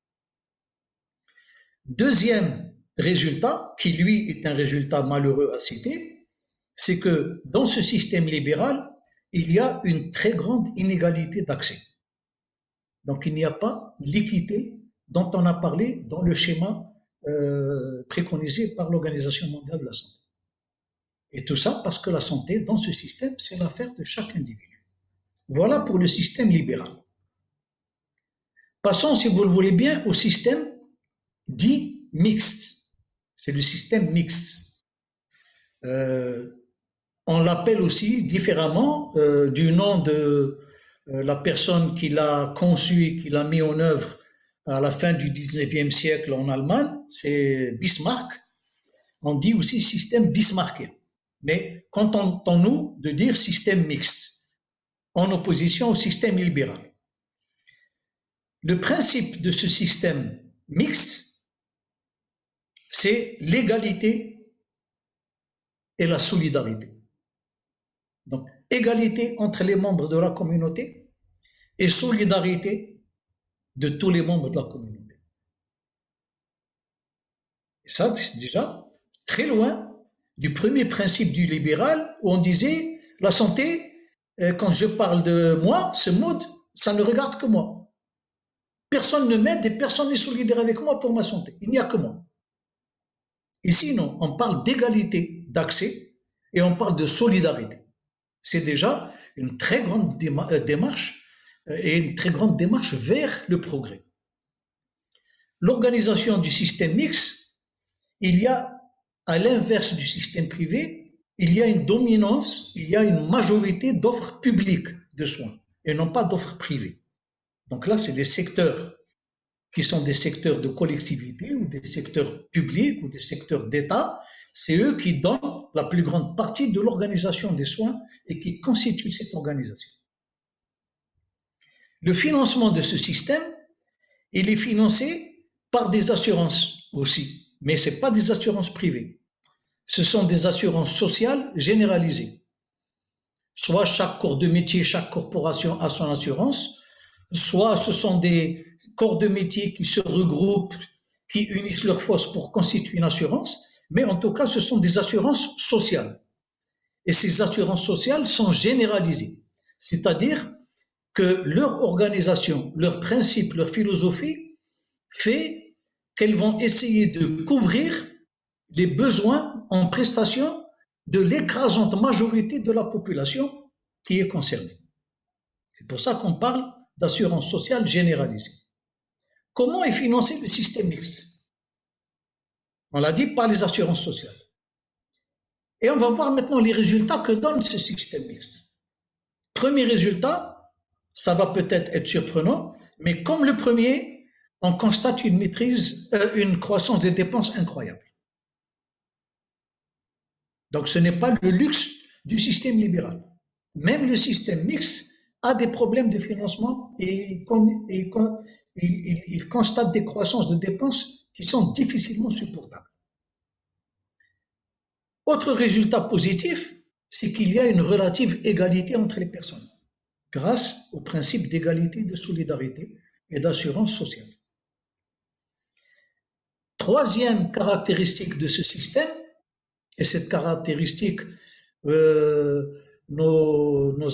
B: Deuxième résultat, qui lui est un résultat malheureux à citer, c'est que dans ce système libéral, il y a une très grande inégalité d'accès. Donc il n'y a pas l'équité dont on a parlé dans le schéma préconisé par l'Organisation mondiale de la santé. Et tout ça parce que la santé, dans ce système, c'est l'affaire de chaque individu. Voilà pour le système libéral. Passons, si vous le voulez bien, au système dit mixte. C'est le système mixte. On l'appelle aussi différemment du nom de la personne qui l'a conçu et qui l'a mis en œuvre à la fin du 19e siècle en Allemagne, c'est Bismarck. On dit aussi système bismarckien. Mais contentons-nous de dire système mixte, en opposition au système libéral. Le principe de ce système mixte, c'est l'égalité et la solidarité. Donc, égalité entre les membres de la communauté et solidarité de tous les membres de la communauté. Et ça, c'est déjà très loin du premier principe du libéral où on disait la santé, quand je parle de moi, ce mode, ça ne regarde que moi. Personne ne m'aide et personne n'est solidaire avec moi pour ma santé. Il n'y a que moi. Ici, non, on parle d'égalité d'accès et on parle de solidarité. C'est déjà une très grande démarche et une très grande démarche vers le progrès. L'organisation du système mixte, il y a, à l'inverse du système privé, il y a une dominance, il y a une majorité d'offres publiques de soins et non pas d'offres privées. Donc là, c'est des secteurs qui sont des secteurs de collectivité ou des secteurs publics ou des secteurs d'État. C'est eux qui donnent la plus grande partie de l'organisation des soins et qui constituent cette organisation. Le financement de ce système, il est financé par des assurances aussi, mais ce n'est pas des assurances privées. Ce sont des assurances sociales généralisées. Soit chaque corps de métier, chaque corporation a son assurance, soit ce sont des corps de métier qui se regroupent, qui unissent leurs forces pour constituer une assurance, mais en tout cas, ce sont des assurances sociales. Et ces assurances sociales sont généralisées, c'est-à-dire que leur organisation, leur principe, leur philosophie fait qu'elles vont essayer de couvrir les besoins en prestations de l'écrasante majorité de la population qui est concernée. C'est pour ça qu'on parle d'assurance sociale généralisée. Comment est financé le système mixte? On l'a dit, par les assurances sociales. Et on va voir maintenant les résultats que donne ce système mixte. Premier résultat, ça va peut-être être surprenant, mais comme le premier, on constate une croissance des dépenses incroyable. Donc ce n'est pas le luxe du système libéral. Même le système mixte a des problèmes de financement et il constate des croissances de dépenses qui sont difficilement supportables. Autre résultat positif, c'est qu'il y a une relative égalité entre les personnes, grâce au principe d'égalité, de solidarité et d'assurance sociale. Troisième caractéristique de ce système, et cette caractéristique, nos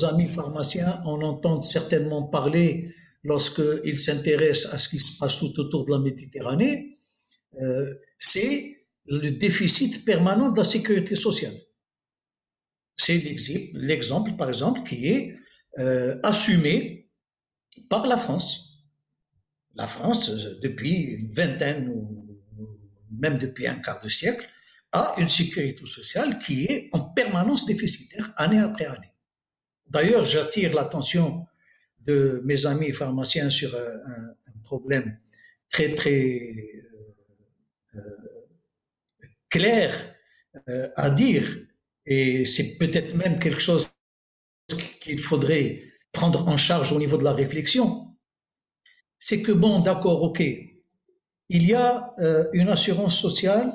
B: amis pharmaciens en entendent certainement parler lorsqu'ils s'intéressent à ce qui se passe tout autour de la Méditerranée, c'est le déficit permanent de la sécurité sociale. C'est l'exemple, par exemple, qui est assumé par la France. La France, depuis une vingtaine ou même depuis un quart de siècle, a une sécurité sociale qui est en permanence déficitaire, année après année. D'ailleurs, j'attire l'attention de mes amis pharmaciens sur un problème très, très clair à dire, et c'est peut-être même quelque chose qu'il faudrait prendre en charge au niveau de la réflexion. C'est que bon, d'accord, ok, il y a une assurance sociale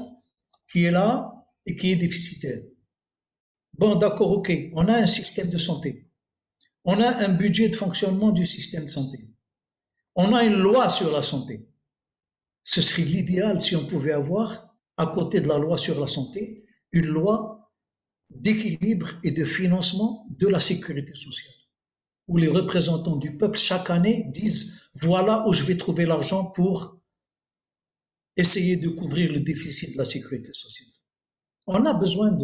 B: qui est là et qui est déficitaire. Bon, d'accord, ok, on a un système de santé. On a un budget de fonctionnement du système de santé. On a une loi sur la santé. Ce serait l'idéal si on pouvait avoir, à côté de la loi sur la santé, une loi d'équilibre et de financement de la sécurité sociale, où les représentants du peuple, chaque année, disent « voilà où je vais trouver l'argent pour essayer de couvrir le déficit de la sécurité sociale ». On a besoin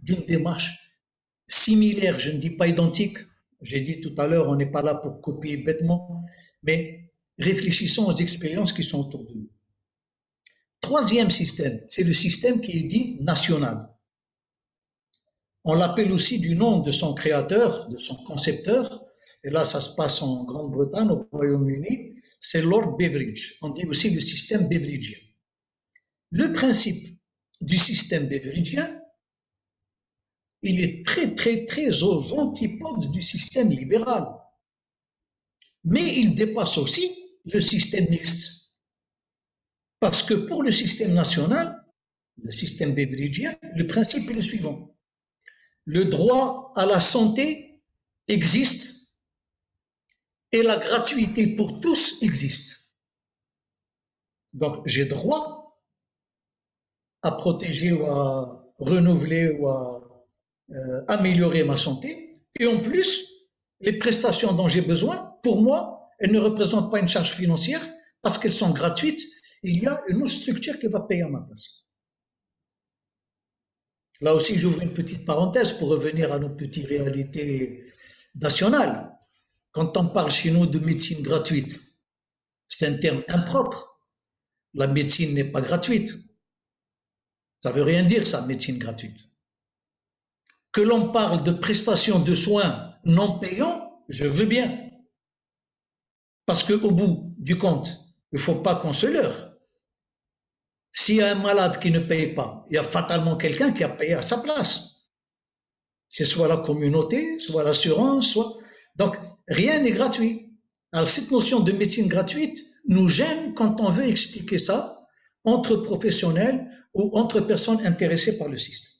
B: d'une démarche similaire, je ne dis pas identique. J'ai dit tout à l'heure, on n'est pas là pour copier bêtement, mais réfléchissons aux expériences qui sont autour de nous. Troisième système, c'est le système qui est dit national. On l'appelle aussi du nom de son créateur, de son concepteur, et là ça se passe en Grande-Bretagne, au Royaume-Uni, c'est Lord Beveridge. On dit aussi le système beveridgien. Le principe du système beveridgien, il est très aux antipodes du système libéral. Mais il dépasse aussi le système mixte. Parce que pour le système national, le système beveridgien, le principe est le suivant. Le droit à la santé existe et la gratuité pour tous existe. Donc j'ai droit à protéger ou à renouveler ou à améliorer ma santé. Et en plus, les prestations dont j'ai besoin, pour moi, elles ne représentent pas une charge financière parce qu'elles sont gratuites. Il y a une autre structure qui va payer à ma place. Là aussi, j'ouvre une petite parenthèse pour revenir à nos petites réalités nationales. Quand on parle chez nous de médecine gratuite, c'est un terme impropre. La médecine n'est pas gratuite. Ça veut rien dire, ça, médecine gratuite. Que l'on parle de prestations de soins non payants, je veux bien. Parce qu'au bout du compte, il ne faut pas qu'on se leurre. S'il y a un malade qui ne paye pas, il y a fatalement quelqu'un qui a payé à sa place. C'est soit la communauté, soit l'assurance, soit... Donc, rien n'est gratuit. Alors, cette notion de médecine gratuite nous gêne quand on veut expliquer ça entre professionnels ou entre personnes intéressées par le système.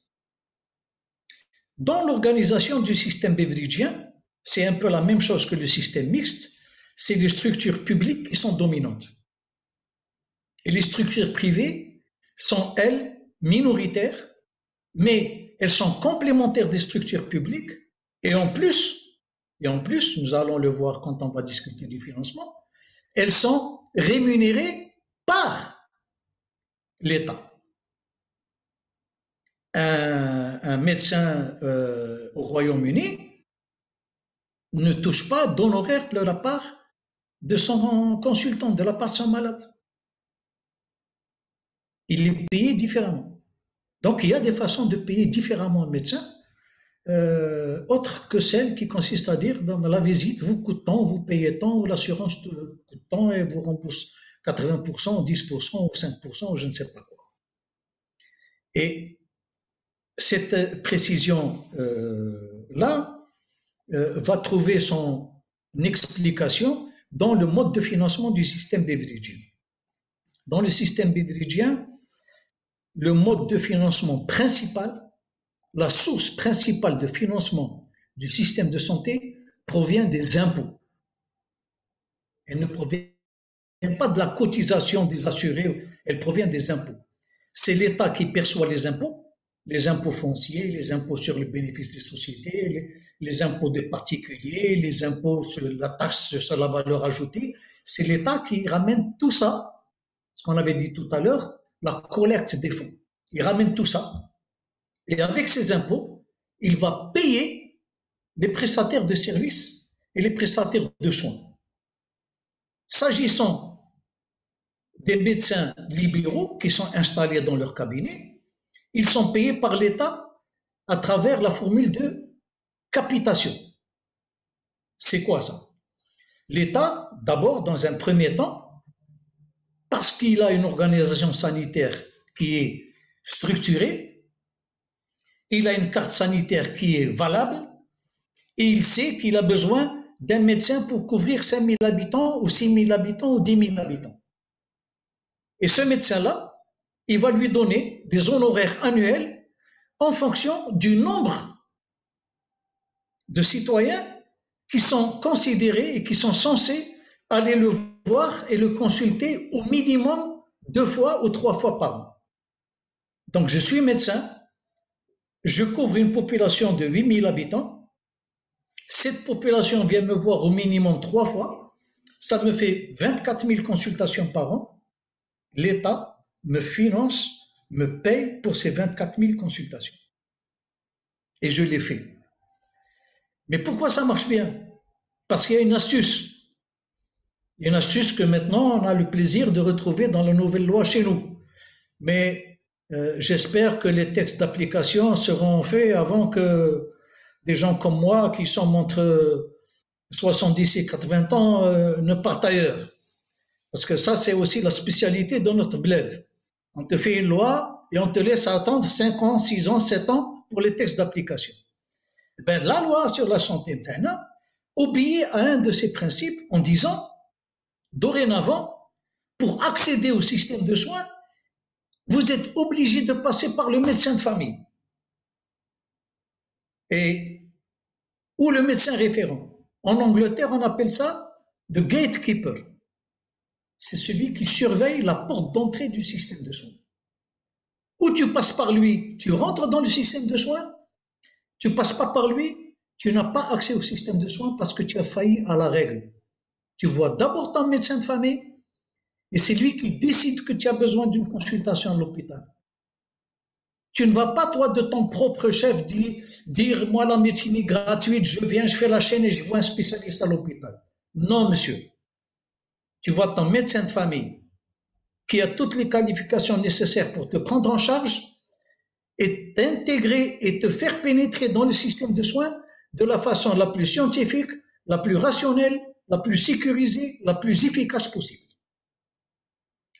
B: Dans l'organisation du système beveridgien, c'est un peu la même chose que le système mixte, c'est des structures publiques qui sont dominantes. Et les structures privées sont, elles, minoritaires, mais elles sont complémentaires des structures publiques, et en plus, nous allons le voir quand on va discuter du financement, elles sont rémunérées par l'État. Un médecin au Royaume-Uni ne touche pas d'honoraires de la part de son consultant, de la part de son malade. Il est payé différemment. Donc il y a des façons de payer différemment un médecin, autre que celle qui consiste à dire ben, la visite vous coûte tant, vous payez tant, ou l'assurance coûte tant et vous rembourse 80%, 10% ou 5% ou je ne sais pas quoi. Et cette précision-là va trouver son explication dans le mode de financement du système beveridgien. Dans le système beveridgien, le mode de financement principal, la source principale de financement du système de santé provient des impôts. Elle ne provient pas de la cotisation des assurés, elle provient des impôts. C'est l'État qui perçoit les impôts fonciers, les impôts sur le bénéfice des sociétés, les impôts des particuliers, les impôts sur la taxe sur la valeur ajoutée. C'est l'État qui ramène tout ça, ce qu'on avait dit tout à l'heure, la collecte des fonds. Il ramène tout ça. Et avec ces impôts, il va payer les prestataires de services et les prestataires de soins. S'agissant des médecins libéraux qui sont installés dans leur cabinet, ils sont payés par l'État à travers la formule de capitation. C'est quoi ça? L'État, d'abord, dans un premier temps, parce qu'il a une organisation sanitaire qui est structurée, il a une carte sanitaire qui est valable, et il sait qu'il a besoin d'un médecin pour couvrir 5 000 habitants, ou 6 000 habitants, ou 10 000 habitants. Et ce médecin-là, il va lui donner des honoraires annuels en fonction du nombre de citoyens qui sont considérés et qui sont censés aller le voir et le consulter au minimum 2 fois ou 3 fois par an. Donc je suis médecin, je couvre une population de 8 000 habitants, cette population vient me voir au minimum 3 fois, ça me fait 24 000 consultations par an, l'État me finance, me paye pour ces 24 000 consultations. Et je l'ai fait. Mais pourquoi ça marche bien? Parce qu'il y a une astuce. Il y a une astuce que maintenant on a le plaisir de retrouver dans la nouvelle loi chez nous. Mais j'espère que les textes d'application seront faits avant que des gens comme moi qui sommes entre 70 et 80 ans ne partent ailleurs. Parce que ça, c'est aussi la spécialité de notre bled. On te fait une loi et on te laisse attendre 5 ans, 6 ans, 7 ans pour les textes d'application. Ben, la loi sur la santé interne obéit à un de ces principes en disant, dorénavant, pour accéder au système de soins, vous êtes obligé de passer par le médecin de famille ou le médecin référent. En Angleterre, on appelle ça le gatekeeper. C'est celui qui surveille la porte d'entrée du système de soins. Ou tu passes par lui, tu rentres dans le système de soins. Tu passes pas par lui, tu n'as pas accès au système de soins parce que tu as failli à la règle. Tu vois d'abord ton médecin de famille et c'est lui qui décide que tu as besoin d'une consultation à l'hôpital. Tu ne vas pas, toi, de ton propre chef, dire moi, la médecine est gratuite, je viens, je fais la chaîne et je vois un spécialiste à l'hôpital. Non, monsieur. Tu vois ton médecin de famille qui a toutes les qualifications nécessaires pour te prendre en charge et t'intégrer et te faire pénétrer dans le système de soins de la façon la plus scientifique, la plus rationnelle, la plus sécurisée, la plus efficace possible.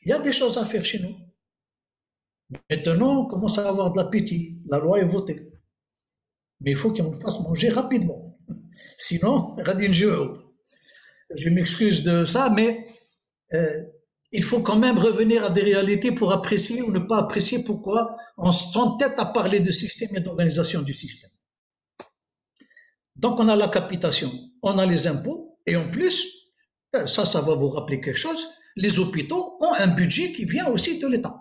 B: Il y a des choses à faire chez nous. Maintenant, on commence à avoir de l'appétit. La loi est votée. Mais il faut qu'on fasse manger rapidement. Sinon, je m'excuse de ça, mais il faut quand même revenir à des réalités pour apprécier ou ne pas apprécier pourquoi on s'entête à parler de système et d'organisation du système. Donc, on a la capitation, on a les impôts, et en plus, ça va vous rappeler quelque chose, les hôpitaux ont un budget qui vient aussi de l'État,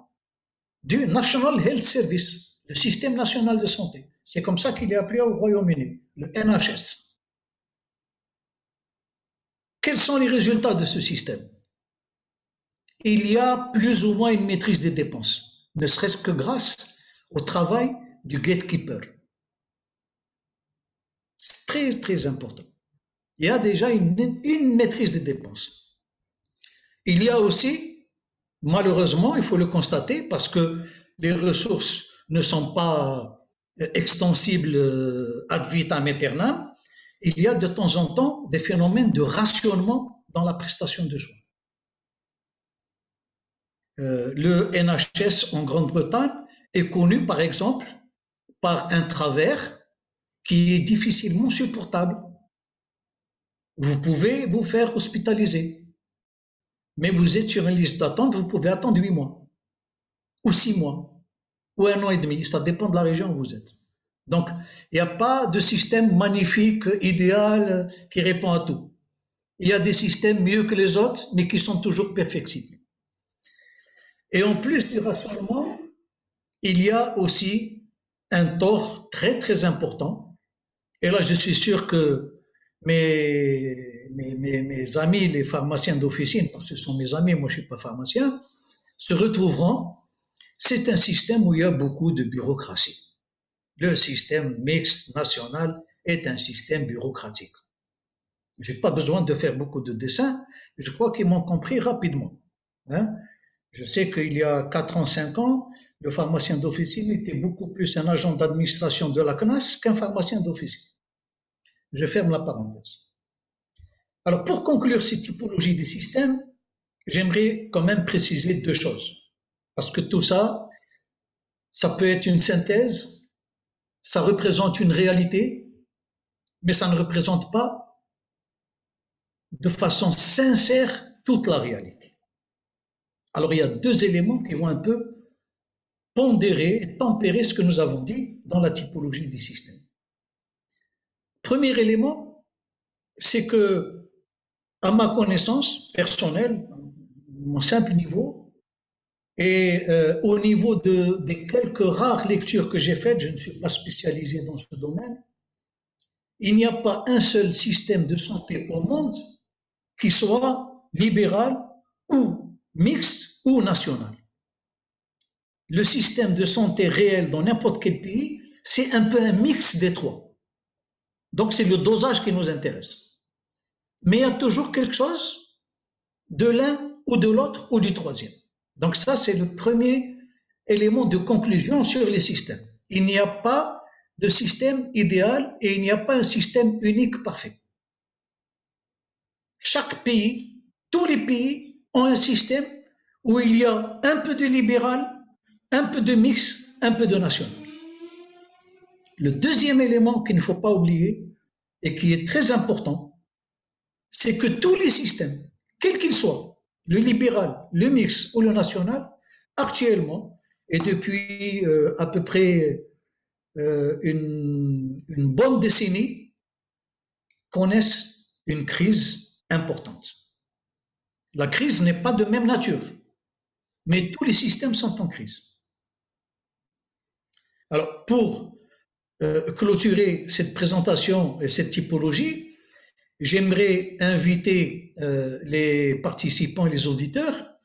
B: du National Health Service, le système national de santé. C'est comme ça qu'il est appelé au Royaume-Uni, le NHS. Quels sont les résultats de ce système? Il y a plus ou moins une maîtrise des dépenses, ne serait-ce que grâce au travail du gatekeeper. C'est très, très important. Il y a déjà une maîtrise des dépenses. Il y a aussi, malheureusement, il faut le constater, parce que les ressources ne sont pas extensibles ad vitam aeternam, il y a de temps en temps des phénomènes de rationnement dans la prestation de soins. Le NHS en Grande-Bretagne est connu, par exemple, par un travers qui est difficilement supportable. Vous pouvez vous faire hospitaliser, mais vous êtes sur une liste d'attente, vous pouvez attendre 8 mois, ou 6 mois, ou 1 an et demi, ça dépend de la région où vous êtes. Donc, il n'y a pas de système magnifique, idéal, qui répond à tout. Il y a des systèmes mieux que les autres, mais qui sont toujours perfectibles. Et en plus du rationnement, il y a aussi un tort très très important. Et là, je suis sûr que mes amis, les pharmaciens d'officine, parce que ce sont mes amis, moi je suis pas pharmacien, se retrouveront. C'est un système où il y a beaucoup de bureaucratie. Le système mixte national est un système bureaucratique. J'ai pas besoin de faire beaucoup de dessins, je crois qu'ils m'ont compris rapidement. Hein? Je sais qu'il y a 4 ans, 5 ans, le pharmacien d'officine était beaucoup plus un agent d'administration de la CNAS qu'un pharmacien d'officine. Je ferme la parenthèse. Alors, pour conclure cette typologie des systèmes, j'aimerais quand même préciser 2 choses. Parce que tout ça, ça peut être une synthèse, ça représente une réalité, mais ça ne représente pas de façon sincère toute la réalité. Alors, il y a 2 éléments qui vont un peu pondérer et tempérer ce que nous avons dit dans la typologie des systèmes. Premier élément, c'est que, à ma connaissance personnelle, mon simple niveau, et au niveau des quelques rares lectures que j'ai faites, je ne suis pas spécialisé dans ce domaine, il n'y a pas un seul système de santé au monde qui soit libéral ou mixte ou national. Le système de santé réel dans n'importe quel pays, c'est un peu un mix des 3. Donc c'est le dosage qui nous intéresse. Mais il y a toujours quelque chose de l'un ou de l'autre ou du troisième. Donc ça, c'est le premier élément de conclusion sur les systèmes. Il n'y a pas de système idéal et il n'y a pas un système unique parfait. chaque pays, tous les pays ont un système où il y a un peu de libéral, un peu de mix, un peu de national. Le deuxième élément qu'il ne faut pas oublier et qui est très important, c'est que tous les systèmes, quels qu'ils soient, le libéral, le mix ou le national, actuellement, et depuis à peu près une bonne décennie, connaissent une crise importante. La crise n'est pas de même nature, mais tous les systèmes sont en crise. Alors, pour clôturer cette présentation et cette typologie, j'aimerais inviter les participants et les auditeurs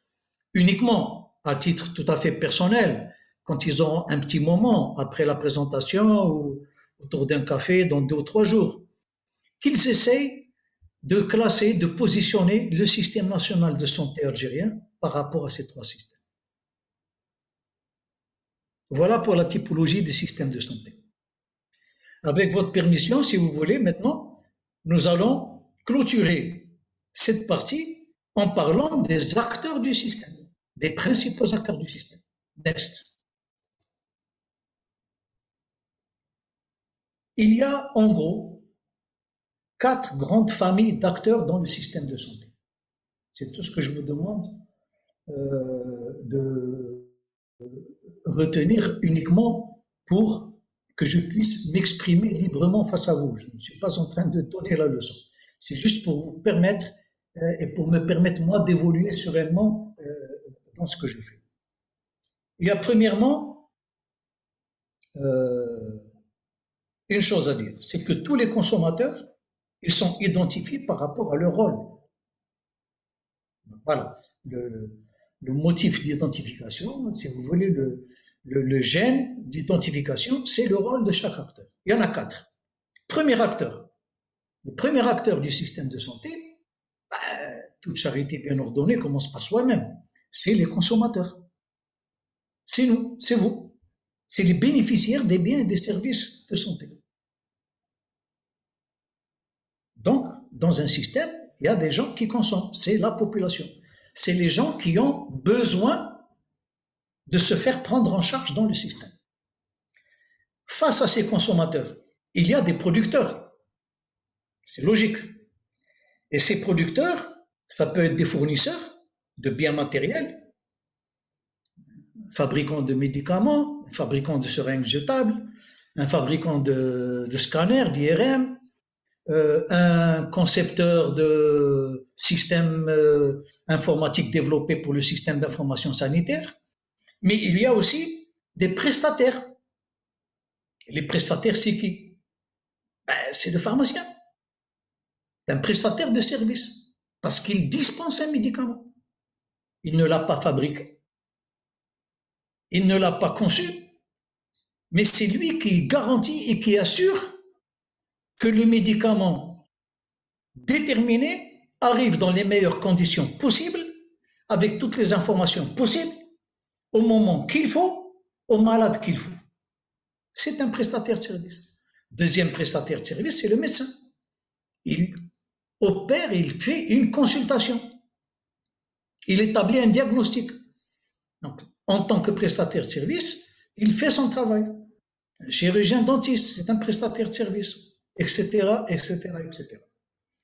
B: uniquement à titre tout à fait personnel, quand ils ont un petit moment après la présentation ou autour d'un café dans 2 ou 3 jours, qu'ils essayent de classer, de positionner le système national de santé algérien par rapport à ces 3 systèmes. Voilà pour la typologie des systèmes de santé. Avec votre permission, si vous voulez, maintenant, nous allons clôturer cette partie en parlant des acteurs du système, des principaux acteurs du système. Next. Il y a en gros 4 grandes familles d'acteurs dans le système de santé. C'est tout ce que je vous demande de retenir uniquement pour que je puisse m'exprimer librement face à vous. Je ne suis pas en train de donner la leçon. C'est juste pour vous permettre et pour me permettre moi d'évoluer sereinement dans ce que je fais. Il y a premièrement une chose à dire, c'est que tous les consommateurs, ils sont identifiés par rapport à leur rôle. Voilà, le motif d'identification, si vous voulez, le gène d'identification, c'est le rôle de chaque acteur. Il y en a 4. Premier acteur. Le premier acteur du système de santé, toute charité bien ordonnée commence par soi-même. C'est les consommateurs. C'est nous, c'est vous. C'est les bénéficiaires des biens et des services de santé. Donc, dans un système, il y a des gens qui consomment. C'est la population. C'est les gens qui ont besoin de se faire prendre en charge dans le système. Face à ces consommateurs, il y a des producteurs. C'est logique. Et ces producteurs, ça peut être des fournisseurs de biens matériels, fabricants de médicaments, fabricants de seringues jetables, un fabricant de scanners, d'IRM, un concepteur de système informatique développé pour le système d'information sanitaire, mais il y a aussi des prestataires. Les prestataires, c'est qui? C'est le pharmacien. C'est un prestataire de service, parce qu'il dispense un médicament. Il ne l'a pas fabriqué, il ne l'a pas conçu, mais c'est lui qui garantit et qui assure que le médicament déterminé arrive dans les meilleures conditions possibles, avec toutes les informations possibles, au moment qu'il faut, au malade qu'il faut. C'est un prestataire de service. Deuxième prestataire de service, c'est le médecin. Il opère, il fait une consultation. Il établit un diagnostic. Donc, en tant que prestataire de service, il fait son travail. Un chirurgien dentiste, c'est un prestataire de service, etc., etc., etc.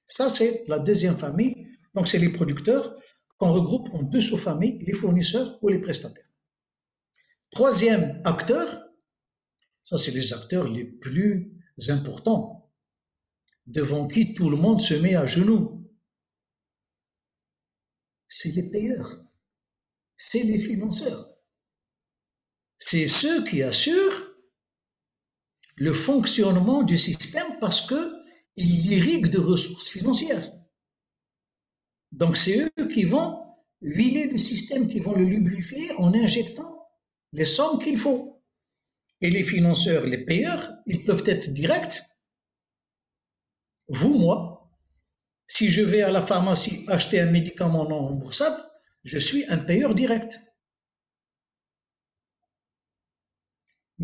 B: Ça, c'est la deuxième famille. Donc, c'est les producteurs qu'on regroupe en 2 sous-familles, les fournisseurs ou les prestataires. Troisième acteur, ça, c'est les acteurs les plus importants, devant qui tout le monde se met à genoux. C'est les payeurs, c'est les financeurs. C'est ceux qui assurent le fonctionnement du système parce qu'ils l'irriguent de ressources financières. Donc, c'est eux qui vont huiler le système, qui vont le lubrifier en injectant les sommes qu'il faut. Et les financeurs, les payeurs, ils peuvent être directs. Vous, moi, si je vais à la pharmacie acheter un médicament non remboursable, je suis un payeur direct.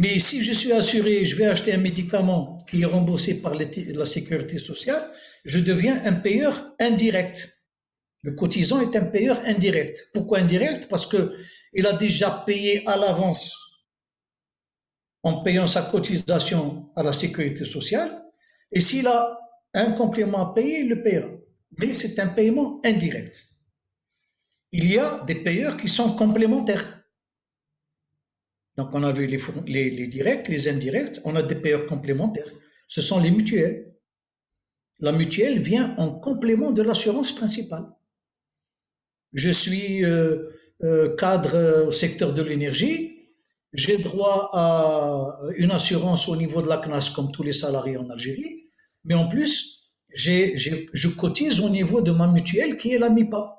B: Mais si je suis assuré, je vais acheter un médicament qui est remboursé par la sécurité sociale, je deviens un payeur indirect. Le cotisant est un payeur indirect. Pourquoi indirect? Parce que il a déjà payé à l'avance en payant sa cotisation à la sécurité sociale. Et s'il a un complément à payer, il le paiera. Mais c'est un paiement indirect. Il y a des payeurs qui sont complémentaires. Donc on a vu les directs, les indirects, on a des payeurs complémentaires. Ce sont les mutuelles. La mutuelle vient en complément de l'assurance principale. Je suis cadre au secteur de l'énergie, j'ai droit à une assurance au niveau de la CNAS comme tous les salariés en Algérie, mais en plus, je cotise au niveau de ma mutuelle qui est la MIPA,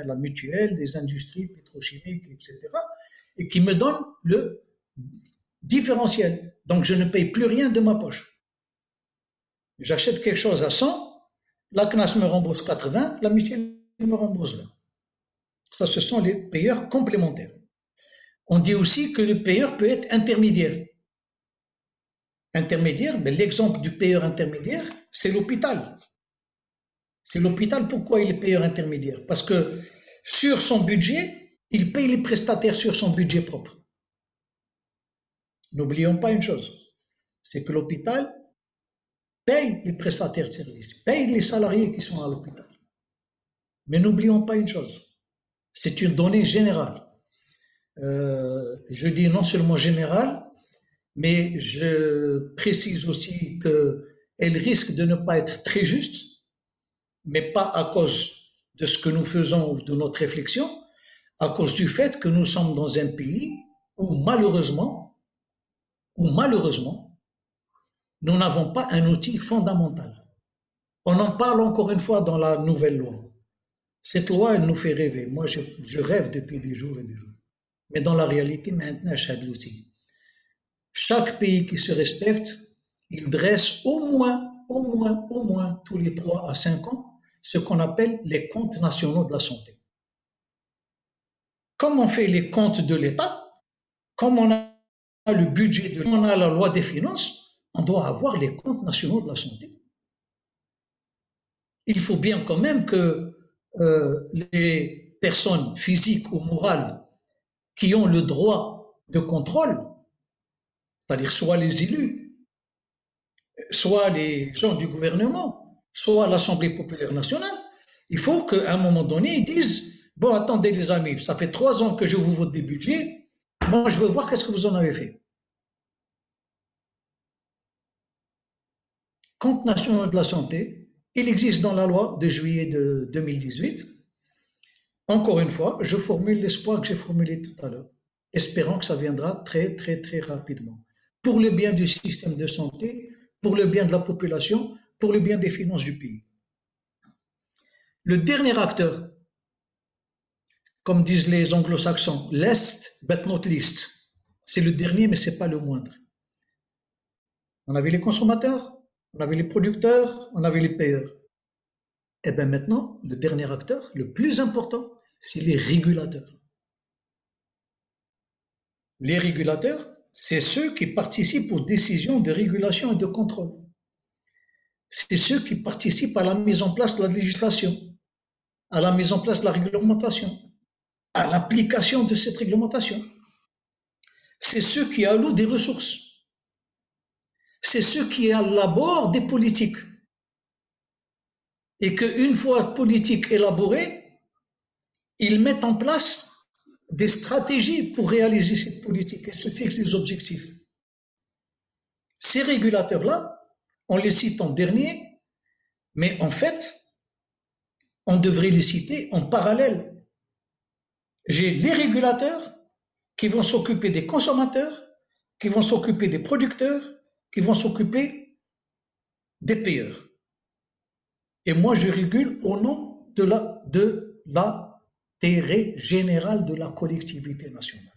B: la mutuelle des industries pétrochimiques, etc., et qui me donne le différentiel. Donc je ne paye plus rien de ma poche. J'achète quelque chose à 100, la CNAS me rembourse 80, la mutuelle me rembourse 20. Ça, ce sont les payeurs complémentaires. On dit aussi que le payeur peut être intermédiaire. Intermédiaire, mais l'exemple du payeur intermédiaire, c'est l'hôpital. C'est l'hôpital, pourquoi il est payeur intermédiaire? Parce que sur son budget, il paye les prestataires sur son budget propre. N'oublions pas une chose, c'est que l'hôpital paye les prestataires de services, paye les salariés qui sont à l'hôpital. Mais n'oublions pas une chose, c'est une donnée générale. Je dis non seulement générale, mais je précise aussi qu'elle risque de ne pas être très juste, mais pas à cause de ce que nous faisons ou de notre réflexion, à cause du fait que nous sommes dans un pays où malheureusement, nous n'avons pas un outil fondamental. On en parle encore une fois dans la nouvelle loi. Cette loi, elle nous fait rêver. Moi, je rêve depuis des jours et des jours. Mais dans la réalité, maintenant, j'ai l'outil. Chaque pays qui se respecte, il dresse au moins, tous les 3 à 5 ans, ce qu'on appelle les comptes nationaux de la santé. Comme on fait les comptes de l'État, comme on a le budget, on a la loi des finances, on doit avoir les comptes nationaux de la santé. Il faut bien quand même que les personnes physiques ou morales qui ont le droit de contrôle, c'est-à-dire soit les élus, soit les gens du gouvernement, soit l'Assemblée populaire nationale, il faut qu'à un moment donné, ils disent « Bon, attendez les amis, ça fait 3 ans que je vous vote des budgets, moi je veux voir qu'est-ce que vous en avez fait. » Compte national de la santé, il existe dans la loi de juillet de 2018. Encore une fois, je formule l'espoir que j'ai formulé tout à l'heure, espérant que ça viendra très rapidement. Pour le bien du système de santé, pour le bien de la population, pour le bien des finances du pays. Le dernier acteur, comme disent les anglo-saxons, last but not least, c'est le dernier mais c'est pas le moindre. On avait les consommateurs, on avait les producteurs, on avait les payeurs. Et bien maintenant, le dernier acteur, le plus important, c'est les régulateurs. Les régulateurs, c'est ceux qui participent aux décisions de régulation et de contrôle. C'est ceux qui participent à la mise en place de la législation, à la mise en place de la réglementation, à l'application de cette réglementation. C'est ceux qui allouent des ressources. C'est ceux qui élaborent des politiques. Et qu'une fois politiques élaborées, ils mettent en place des stratégies pour réaliser cette politique et se fixer des objectifs. Ces régulateurs-là, on les cite en dernier, mais en fait, on devrait les citer en parallèle. J'ai les régulateurs qui vont s'occuper des consommateurs, qui vont s'occuper des producteurs, qui vont s'occuper des payeurs. Et moi, je régule au nom de l'intérêt général de la collectivité nationale.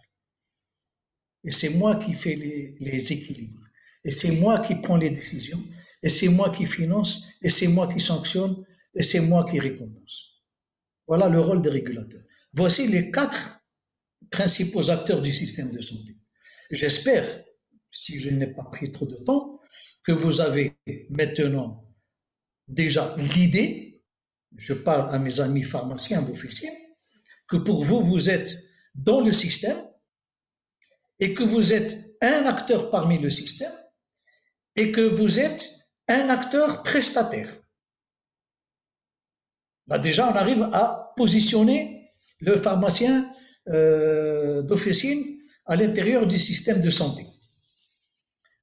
B: Et c'est moi qui fais les équilibres. Et c'est moi qui prends les décisions. Et c'est moi qui finance. Et c'est moi qui sanctionne. Et c'est moi qui récompense. Voilà le rôle des régulateurs. Voici les 4 principaux acteurs du système de santé. J'espère si je n'ai pas pris trop de temps, que vous avez maintenant déjà l'idée, je parle à mes amis pharmaciens d'officine, que pour vous, vous êtes dans le système et que vous êtes un acteur parmi le système et que vous êtes un acteur prestataire. Là, déjà, on arrive à positionner le pharmacien d'officine à l'intérieur du système de santé.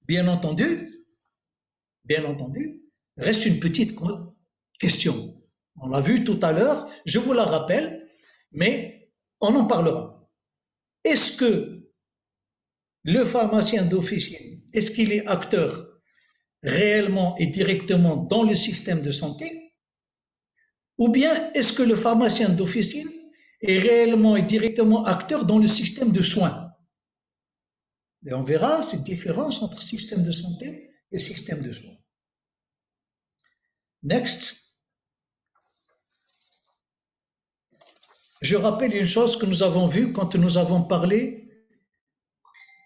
B: Bien entendu, reste une petite question. On l'a vu tout à l'heure, je vous la rappelle, mais on en parlera. Est-ce que le pharmacien d'officine, est-ce qu'il est acteur réellement et directement dans le système de santé? Ou bien est-ce que le pharmacien d'officine est réellement et directement acteur dans le système de soins? Et on verra cette différence entre système de santé et système de soins. Next. Je rappelle une chose que nous avons vue quand nous avons parlé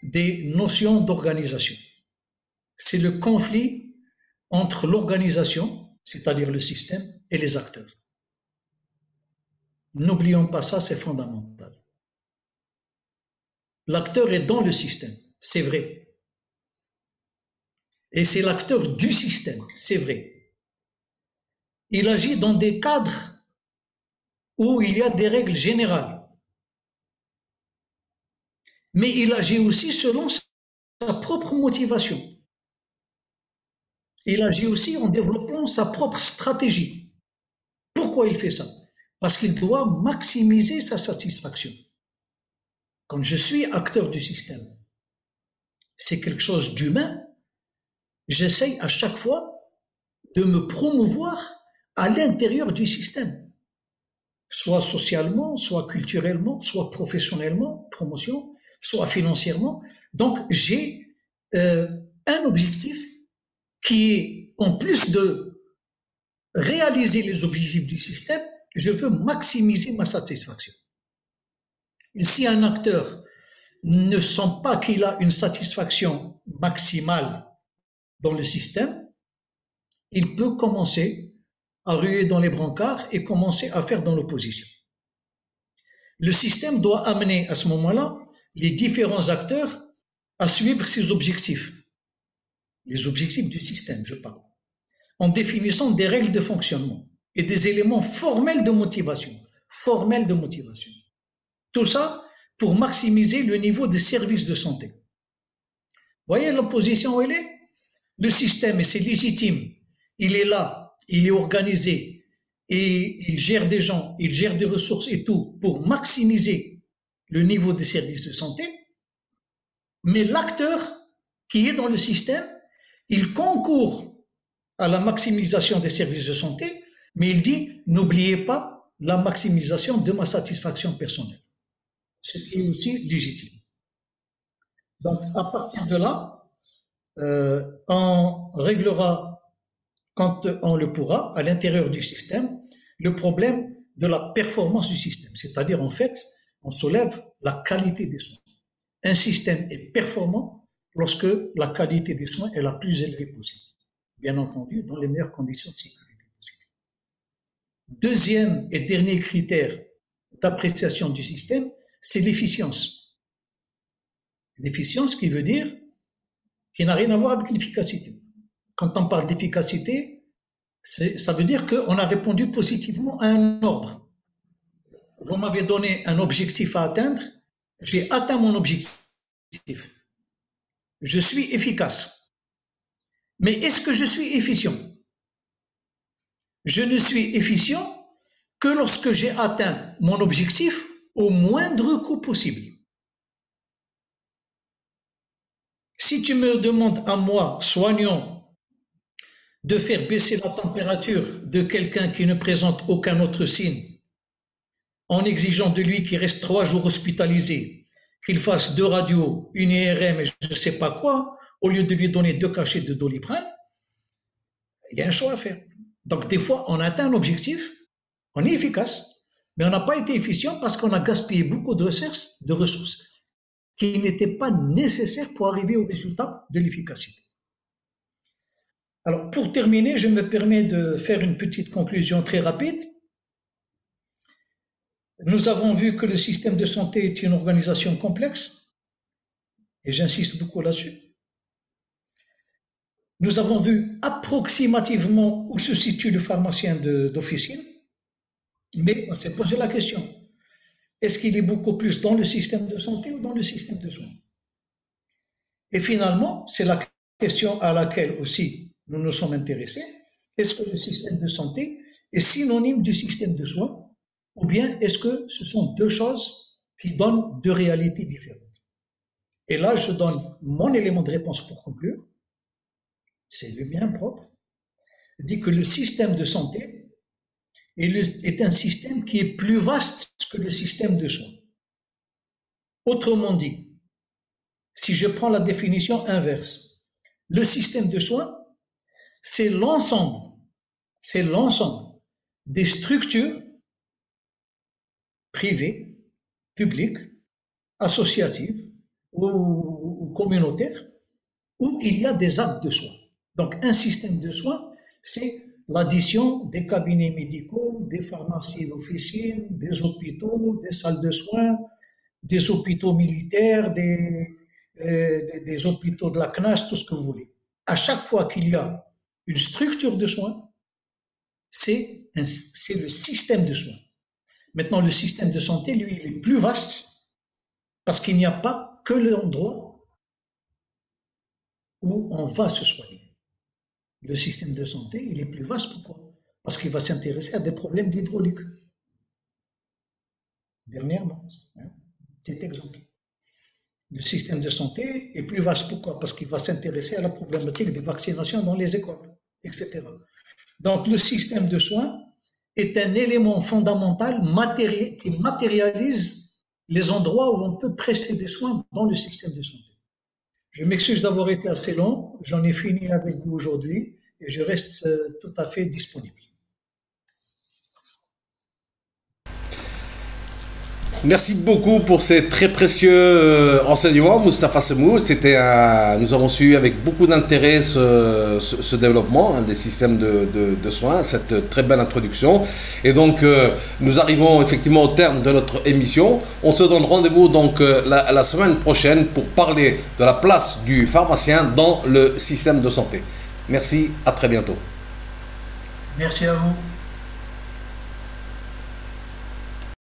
B: des notions d'organisation. C'est le conflit entre l'organisation, c'est-à-dire le système, et les acteurs. N'oublions pas ça, c'est fondamental. L'acteur est dans le système, c'est vrai. Et c'est l'acteur du système, c'est vrai. Il agit dans des cadres où il y a des règles générales. Mais il agit aussi selon sa propre motivation. Il agit aussi en développant sa propre stratégie. Pourquoi il fait ça? Parce qu'il doit maximiser sa satisfaction. Quand je suis acteur du système, c'est quelque chose d'humain, j'essaye à chaque fois de me promouvoir à l'intérieur du système, soit socialement, soit culturellement, soit professionnellement, promotion, soit financièrement. Donc j'ai un objectif qui est, en plus de réaliser les objectifs du système, je veux maximiser ma satisfaction. Et si un acteur ne sent pas qu'il a une satisfaction maximale dans le système, il peut commencer à ruer dans les brancards et commencer à faire dans l'opposition. Le système doit amener à ce moment-là les différents acteurs à suivre ses objectifs. Les objectifs du système, je parle, en définissant des règles de fonctionnement et des éléments formels de motivation. Tout ça pour maximiser le niveau des services de santé. Voyez l'opposition où elle est? Le système, et c'est légitime, il est là, il est organisé, et il gère des gens, il gère des ressources et tout pour maximiser le niveau des services de santé. Mais l'acteur qui est dans le système, il concourt à la maximisation des services de santé, mais il dit, n'oubliez pas la maximisation de ma satisfaction personnelle. Ce qui est aussi légitime. Donc, à partir de là, on réglera, quand on le pourra, à l'intérieur du système, le problème de la performance du système. C'est-à-dire, en fait, on soulève la qualité des soins. Un système est performant lorsque la qualité des soins est la plus élevée possible. Bien entendu, dans les meilleures conditions de sécurité possibles. Deuxième et dernier critère d'appréciation du système, c'est l'efficience. L'efficience qui veut dire, qui n'a rien à voir avec l'efficacité. Quand on parle d'efficacité, ça veut dire qu'on a répondu positivement à un ordre. Vous m'avez donné un objectif à atteindre, j'ai atteint mon objectif. Je suis efficace. Mais est-ce que je suis efficient? Je ne suis efficient que lorsque j'ai atteint mon objectif au moindre coût possible. Si tu me demandes à moi, soignant, de faire baisser la température de quelqu'un qui ne présente aucun autre signe, en exigeant de lui qu'il reste 3 jours hospitalisé, qu'il fasse 2 radios, une IRM et je ne sais pas quoi, au lieu de lui donner 2 cachets de Doliprane, il y a un choix à faire. Donc des fois, on atteint un objectif, on est efficace, mais on n'a pas été efficient parce qu'on a gaspillé beaucoup de ressources qui n'étaient pas nécessaires pour arriver au résultat de l'efficacité. Alors, pour terminer, je me permets de faire une petite conclusion très rapide. Nous avons vu que le système de santé est une organisation complexe, et j'insiste beaucoup là-dessus. Nous avons vu approximativement où se situe le pharmacien d'officine, mais on s'est posé la question, est-ce qu'il est beaucoup plus dans le système de santé ou dans le système de soins? Et finalement, c'est la question à laquelle aussi nous nous sommes intéressés. Est-ce que le système de santé est synonyme du système de soins ou bien est-ce que ce sont deux choses qui donnent deux réalités différentes? Et là, je donne mon élément de réponse pour conclure. C'est le bien propre. Dit que le système de santé est un système qui est plus vaste que le système de soins. Autrement dit, si je prends la définition inverse, le système de soins, c'est l'ensemble des structures privées, publiques, associatives ou communautaires où il y a des actes de soins. Donc un système de soins, c'est l'addition des cabinets médicaux, des pharmacies d'officine, des hôpitaux, des salles de soins, des hôpitaux militaires, des hôpitaux de la CNAS, tout ce que vous voulez. À chaque fois qu'il y a une structure de soins, c'est le système de soins. Maintenant, le système de santé, lui, il est plus vaste parce qu'il n'y a pas que l'endroit où on va se soigner. Le système de santé, il est plus vaste. Pourquoi? Parce qu'il va s'intéresser à des problèmes d'hydraulique. Dernièrement, petit exemple. Le système de santé est plus vaste. Pourquoi? Parce qu'il va s'intéresser à la problématique des vaccinations dans les écoles, etc. Donc, le système de soins est un élément fondamental qui matérialise les endroits où on peut presser des soins dans le système de santé. Je m'excuse d'avoir été assez long, j'en ai fini avec vous aujourd'hui et je reste tout à fait disponible.
A: Merci beaucoup pour ces très précieux enseignements, Moustapha Semou. Nous avons suivi avec beaucoup d'intérêt ce développement des systèmes de soins, cette très belle introduction. Et donc, nous arrivons effectivement au terme de notre émission. On se donne rendez-vous donc la semaine prochaine pour parler de la place du pharmacien dans le système de santé. Merci, à très bientôt.
B: Merci à vous.